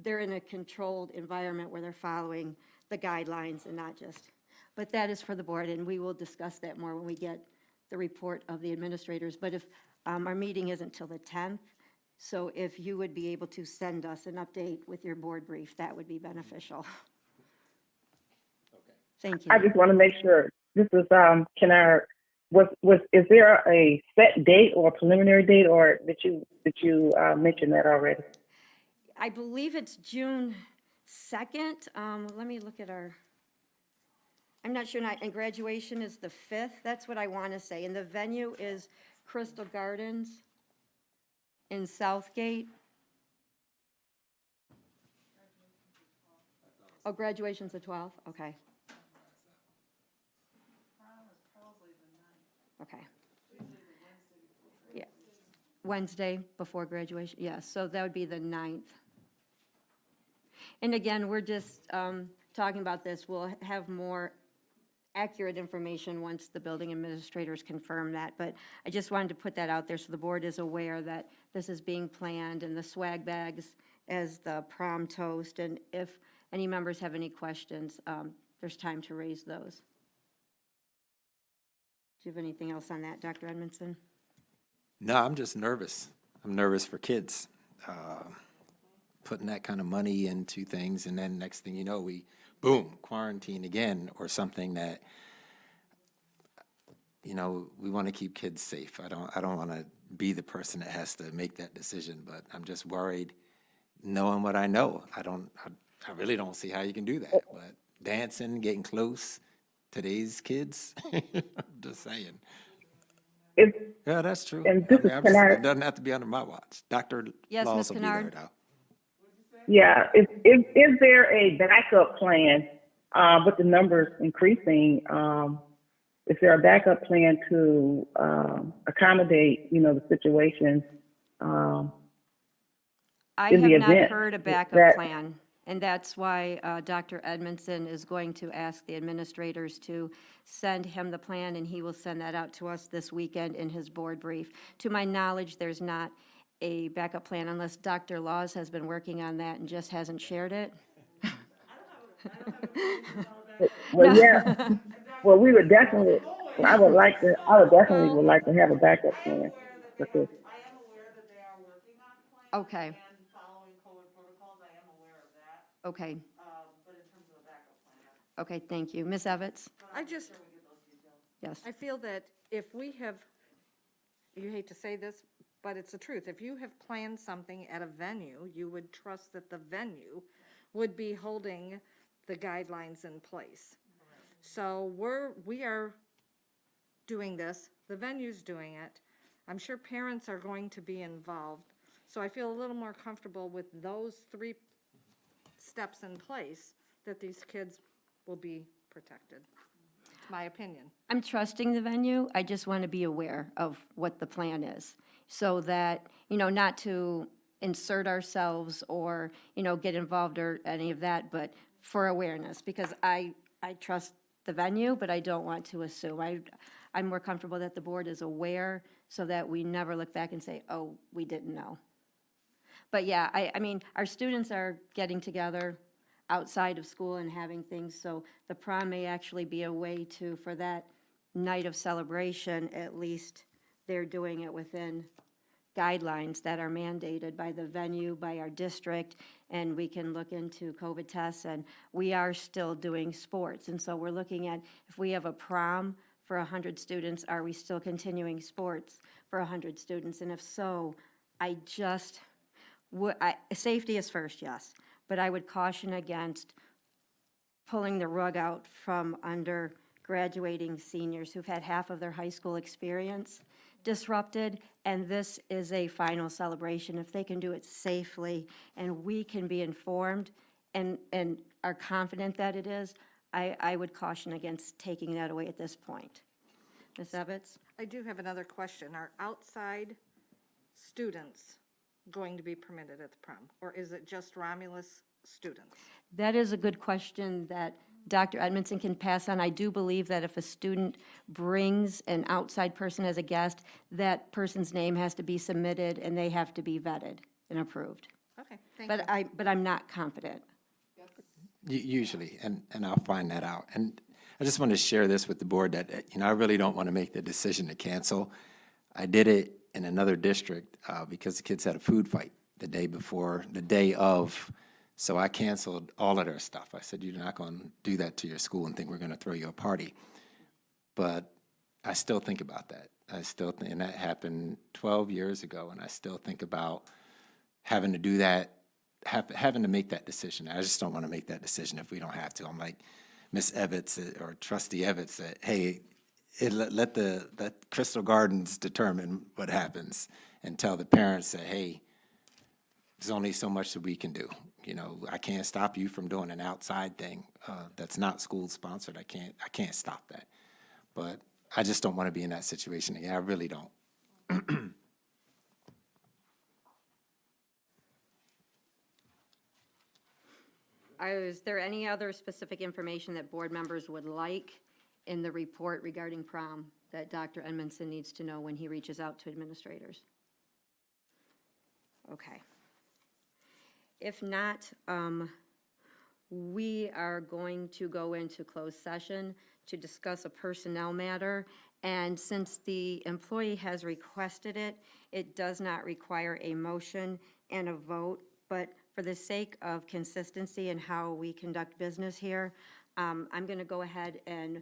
they're in a controlled environment where they're following the guidelines and not just, but that is for the board, and we will discuss that more when we get the report of the administrators. But if, our meeting isn't till the 10th, so if you would be able to send us an update with your board brief, that would be beneficial. Thank you. I just want to make sure, this is, is there a set date or a preliminary date, or did you mention that already? I believe it's June 2nd. Let me look at I'm not sure, and graduation is the 5th. That's what I want to say. And the venue is Crystal Gardens in Southgate. Oh, graduation's the 12th? Okay. Okay. Yeah. Wednesday before graduation, yes, so that would be the 9th. And again, we're just talking about this. We'll have more accurate information once the building administrators confirm that. But I just wanted to put that out there so the board is aware that this is being planned, and the swag bags as the prom toast. And if any members have any questions, there's time to raise those. Do you have anything else on that, Dr. Edmondson? No, I'm just nervous. I'm nervous for kids. Putting that kind of money into things, and then next thing you know, we, boom, quarantine again, or something that, you know, we want to keep kids safe. I don't want to be the person that has to make that decision, but I'm just worried, knowing what I know. I really don't see how you can do that, but dancing, getting close, today's kids, just saying. Yeah, that's true. And this is it doesn't have to be under my watch. Dr. Yes, Laws Ms. will be there Kennard? now. Yeah, is there a backup plan with the numbers increasing? Is there a backup plan to accommodate, the situation? I In have the not event heard a backup that- plan, and that's why Dr. Edmondson is going to ask the administrators to send him the plan, and he will send that out to us this weekend in his board brief. To my knowledge, there's not a backup plan unless Dr. Laws has been working on that and just hasn't shared it. Well, yeah. Well, we would definitely. I would definitely would like to have a backup plan with this. I am aware that they are working on plans. Okay. And following COVID protocols, I am aware of that, Okay, but in terms of a backup plan. okay, thank you. Ms. Evans? Yes. I feel that if we have, you hate to say this, but it's the truth, if you have planned something at a venue, you would trust that the venue would be holding the guidelines in place. So we are doing this, the venue's doing it. I'm sure parents are going to be involved. So I feel a little more comfortable with those 3 steps in place, that these kids will be protected. My opinion. I'm trusting the venue. I just want to be aware of what the plan is, so that, not to insert ourselves or, get involved or any of that, but for awareness, because I trust the venue, but I don't want to assume. I'm more comfortable that the board is aware, so that we never look back and say, oh, we didn't know. But yeah, I mean, our students are getting together outside of school and having things, so the prom may actually be a way to, for that night of celebration, at least they're doing it within guidelines that are mandated by the venue, by our district, and we can look into COVID tests, and we are still doing sports. And so we're looking at, if we have a prom for 100 students, are we still continuing sports for 100 students? And if so, safety is first, yes, but I would caution against pulling the rug out from under graduating seniors who've had half of their high school experience disrupted, and this is a final celebration. If they can do it safely and we can be informed and are confident that it is, I would caution against taking that away at this point. Ms. Evetts? I do have another question. Are outside students going to be permitted at the prom? Or is it just Romulus students? That is a good question that Dr. Edmondson can pass on. I do believe that if a student brings an outside person as a guest, that person's name has to be submitted and they have to be vetted and approved. Okay, thank you. But I'm not confident. Usually, and I'll find that out. And I just want to share this with the board that, I really don't want to make the decision to cancel. I did it in another district because the kids had a food fight the day of, so I canceled all of their stuff. I said, you're not going to do that to your school and think we're going to throw you a party. But I still think about that. And that happened 12 years ago, and I still think about having to do that, having to make that decision. I just don't want to make that decision if we don't have to. I'm like Ms. Evetts or Trustee Evetts said, hey, let Crystal Gardens determine what happens, and tell the parents that, hey, there's only so much that we can do. I can't stop you from doing an outside thing that's not school sponsored. I can't stop that. But I just don't want to be in that situation again. I really don't. Is there any other specific information that board members would like in the report regarding prom that Dr. Edmondson needs to know when he reaches out to administrators? Okay. If not, we are going to go into closed session to discuss a personnel matter. And since the employee has requested it, it does not require a motion and a vote. But for the sake of consistency in how we conduct business here, I'm going to go ahead and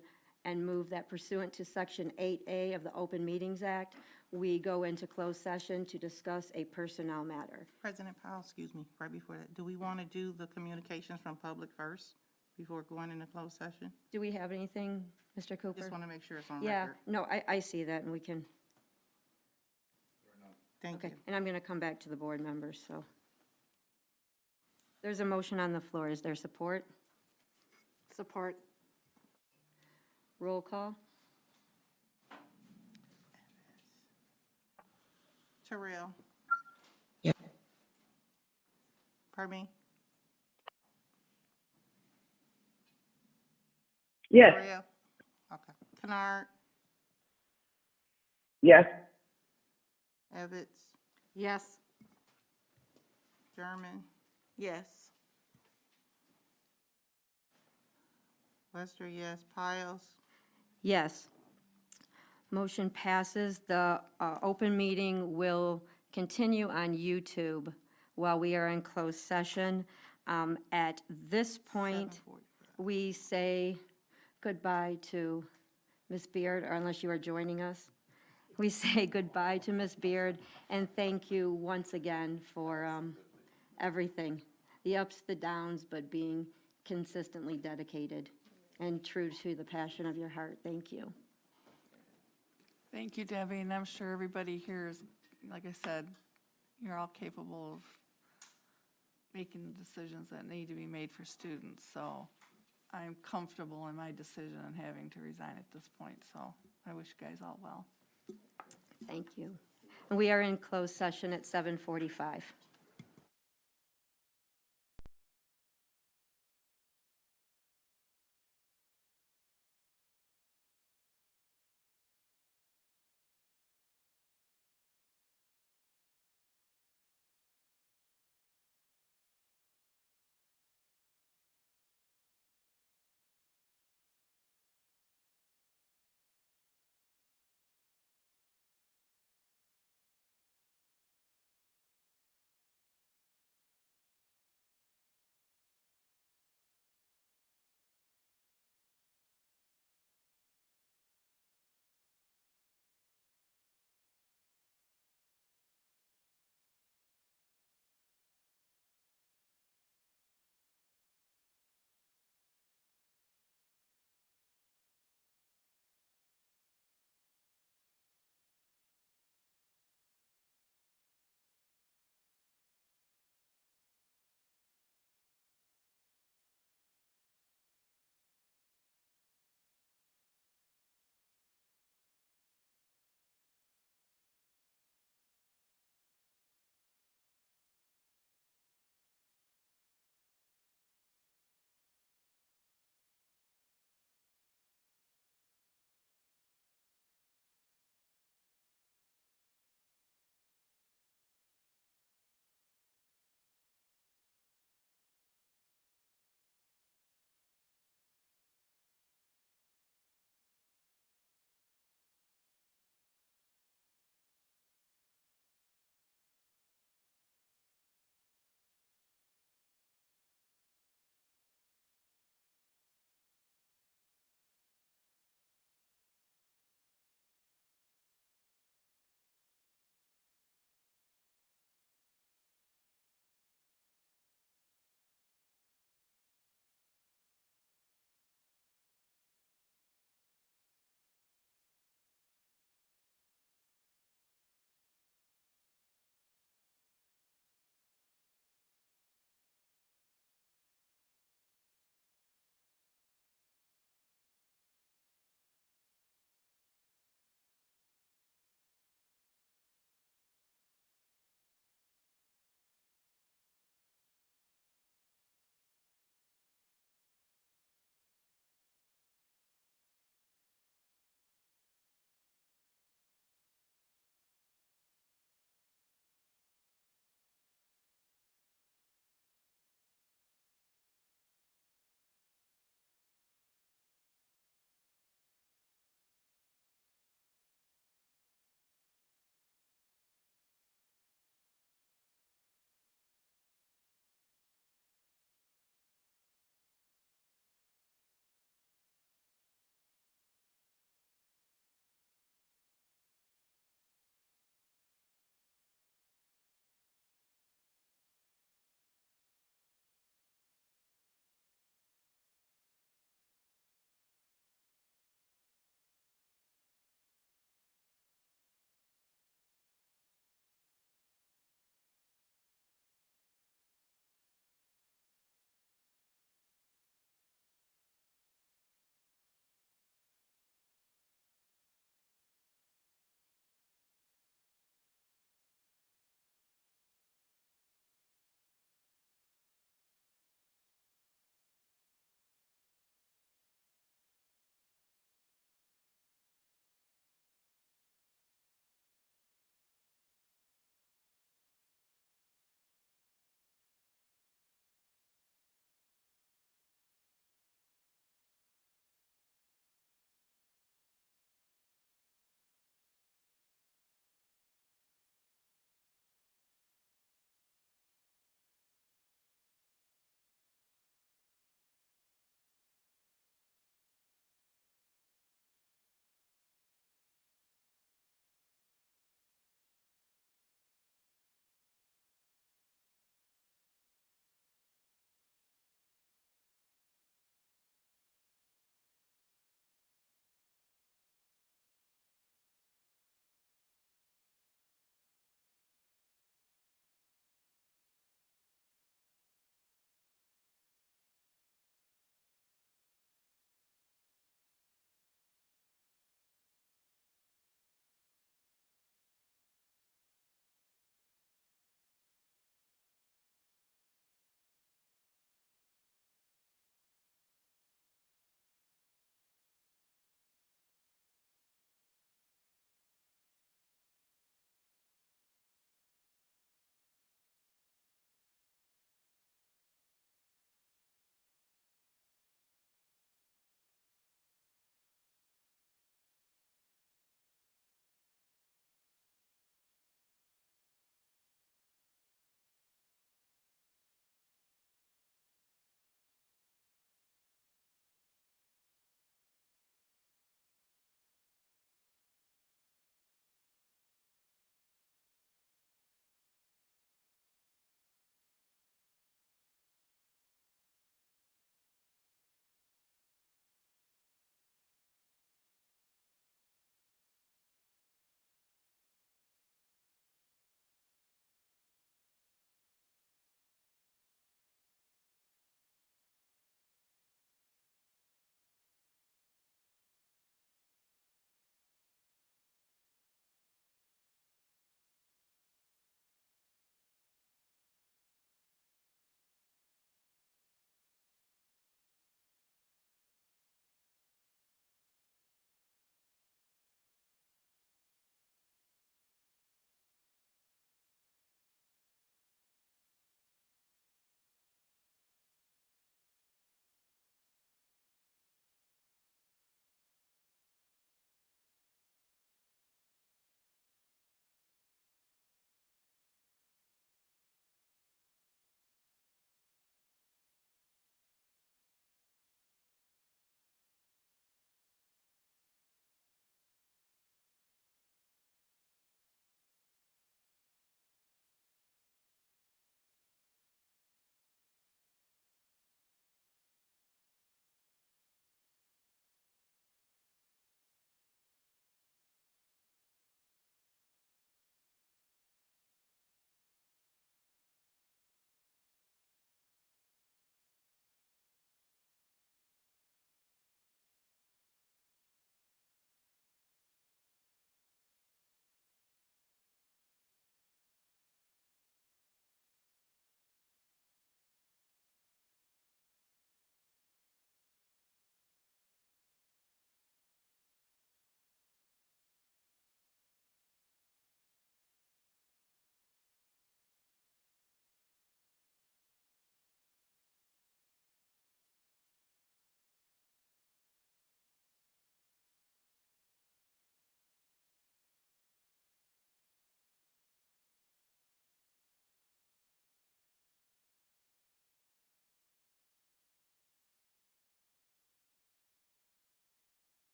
move that pursuant to Section 8A of the Open Meetings Act, we go into closed session to discuss a personnel matter. President Powell, excuse me, right before that, do we want to do the communications from public first before going into closed session? Do we have anything, Mr. Cooper? Just want to make sure it's on Yeah, record. no, I see that, and we can, Thank okay, you. and I'm going to come back to the board members, so. There's a motion on the floor. Is there support? Support. Roll call? Terrell? Yeah. Pardon me? Yes, Terrell? Okay. Kennard? yes, Evetts? Yes. German? Yes. Lester, yes. Piles? Yes. Motion passes. The open meeting will continue on YouTube while we are in closed session. At this point, 7:45. we say goodbye to Ms. Beard, or unless you are joining us. We say goodbye to Ms. Beard, and thank you once again for everything, the ups, the downs, but being consistently dedicated and true to the passion of your heart. Thank you. Thank you, Debbie, and I'm sure everybody here is, like I said, you're all capable of making the decisions that need to be made for students, so I'm comfortable in my decision and having to resign at this point, so I wish you guys all well. Thank you. And we are in closed session at 7:45.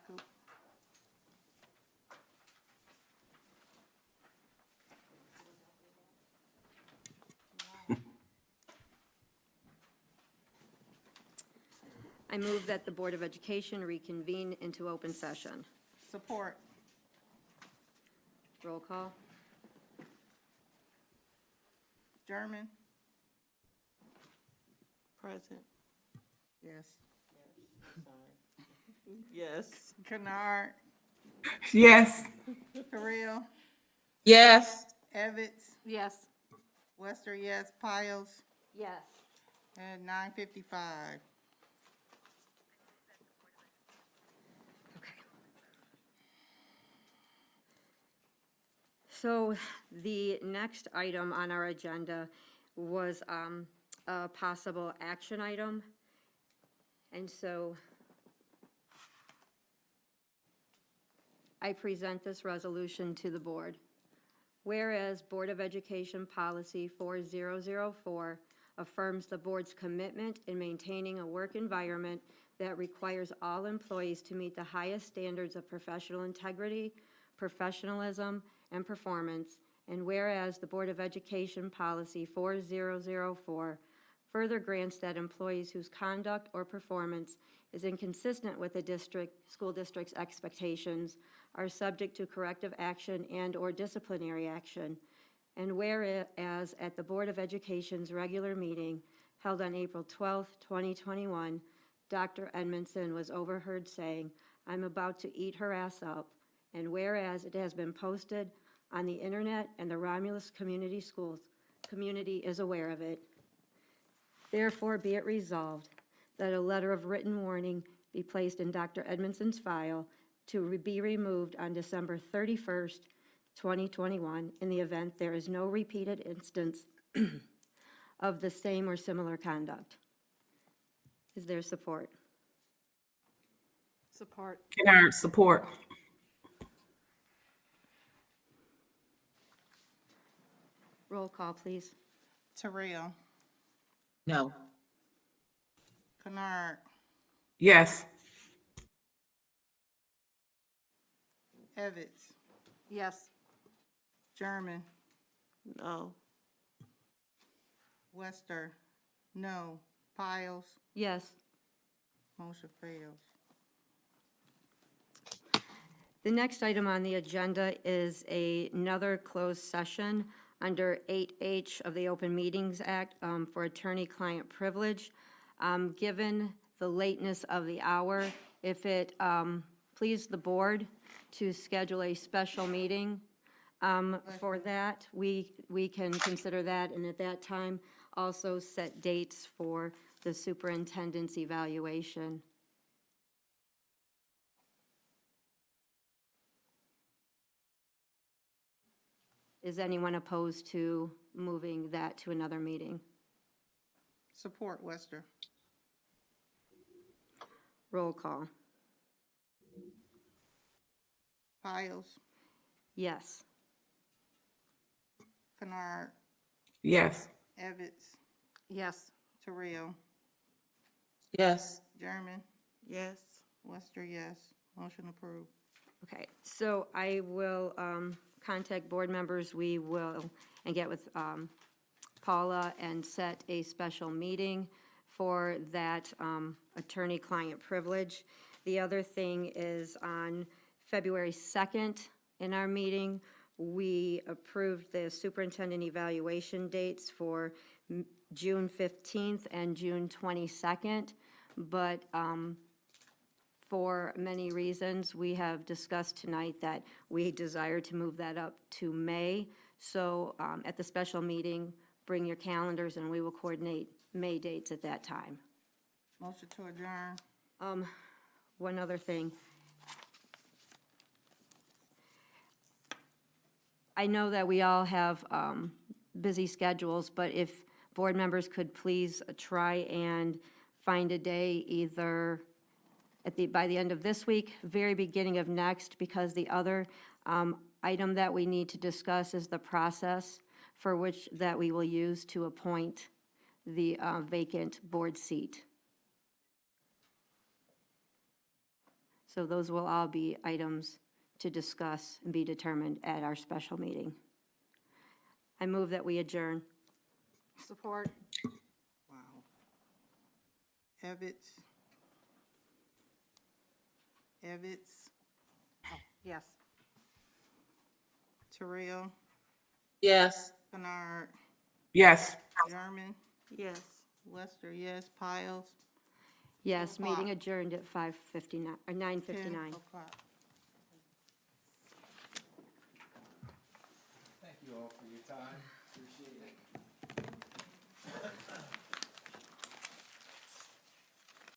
Coop. I move that the Board of Education reconvene into open session. Support. Roll call. German? Present. Yes. Yes. Kennard? Yes. Terrell? Yes. Evans? Yes. Wester, yes. Piles? Yes. At 9:55. Okay. So the next item on our agenda was a possible action item. And so I present this resolution to the board. Whereas Board of Education Policy 4004 affirms the board's commitment in maintaining a work environment that requires all employees to meet the highest standards of professional integrity, professionalism, and performance, and whereas the Board of Education Policy 4004 further grants that employees whose conduct or performance is inconsistent with the school district's expectations are subject to corrective action and/or disciplinary action. And whereas at the Board of Education's regular meeting held on April 12th, 2021, Dr. Edmondson was overheard saying, "I'm about to eat her ass up." And whereas it has been posted on the internet and the Romulus Community Schools community is aware of it. Therefore, be it resolved that a letter of written warning be placed in Dr. Edmondson's file to be removed on December 31st, 2021, in the event there is no repeated instance of the same or similar conduct. Is there support? Support. Kennard, support. Roll call, please. Terrell? No. Kennard? Yes. Evans? Yes. German? No. Wester? No. Piles? Yes. Motion fails. The next item on the agenda is another closed session under 8H of the Open Meetings Act for attorney-client privilege. Given the lateness of the hour, if it please the board to schedule a special meeting for that, we can consider that, and at that time, also set dates for the superintendent's evaluation. Is anyone opposed to moving that to another meeting? Support, Wester. Roll call. Piles? Yes. Kennard? Yes. Evans? Yes. Terrell? Yes. German? Yes. Wester, yes. Motion approved. Okay, so I will contact board members. We will, and get with Paula and set a special meeting for that attorney-client privilege. The other thing is on February 2nd, in our meeting, we approved the superintendent evaluation dates for June 15th and June 22nd, but for many reasons, we have discussed tonight that we desire to move that up to May. So at the special meeting, bring your calendars and we will coordinate May dates at that time. Motion to adjourn. One other thing. I know that we all have busy schedules, but if board members could please try and find a day either by the end of this week, very beginning of next, because the other item that we need to discuss is the process for which that we will use to appoint the vacant board seat. So So those will all be items to discuss and be determined at our special meeting. I move that we adjourn. Support. Wow. Evetts. Evetts, Yes. Terrell, Yes. Kennard, Yes. German, Yes. Lester, yes, Piles. Yes, meeting o'clock. adjourned at 5:59, or 9:59. 10 o'clock. Thank you all for your time. Appreciate it.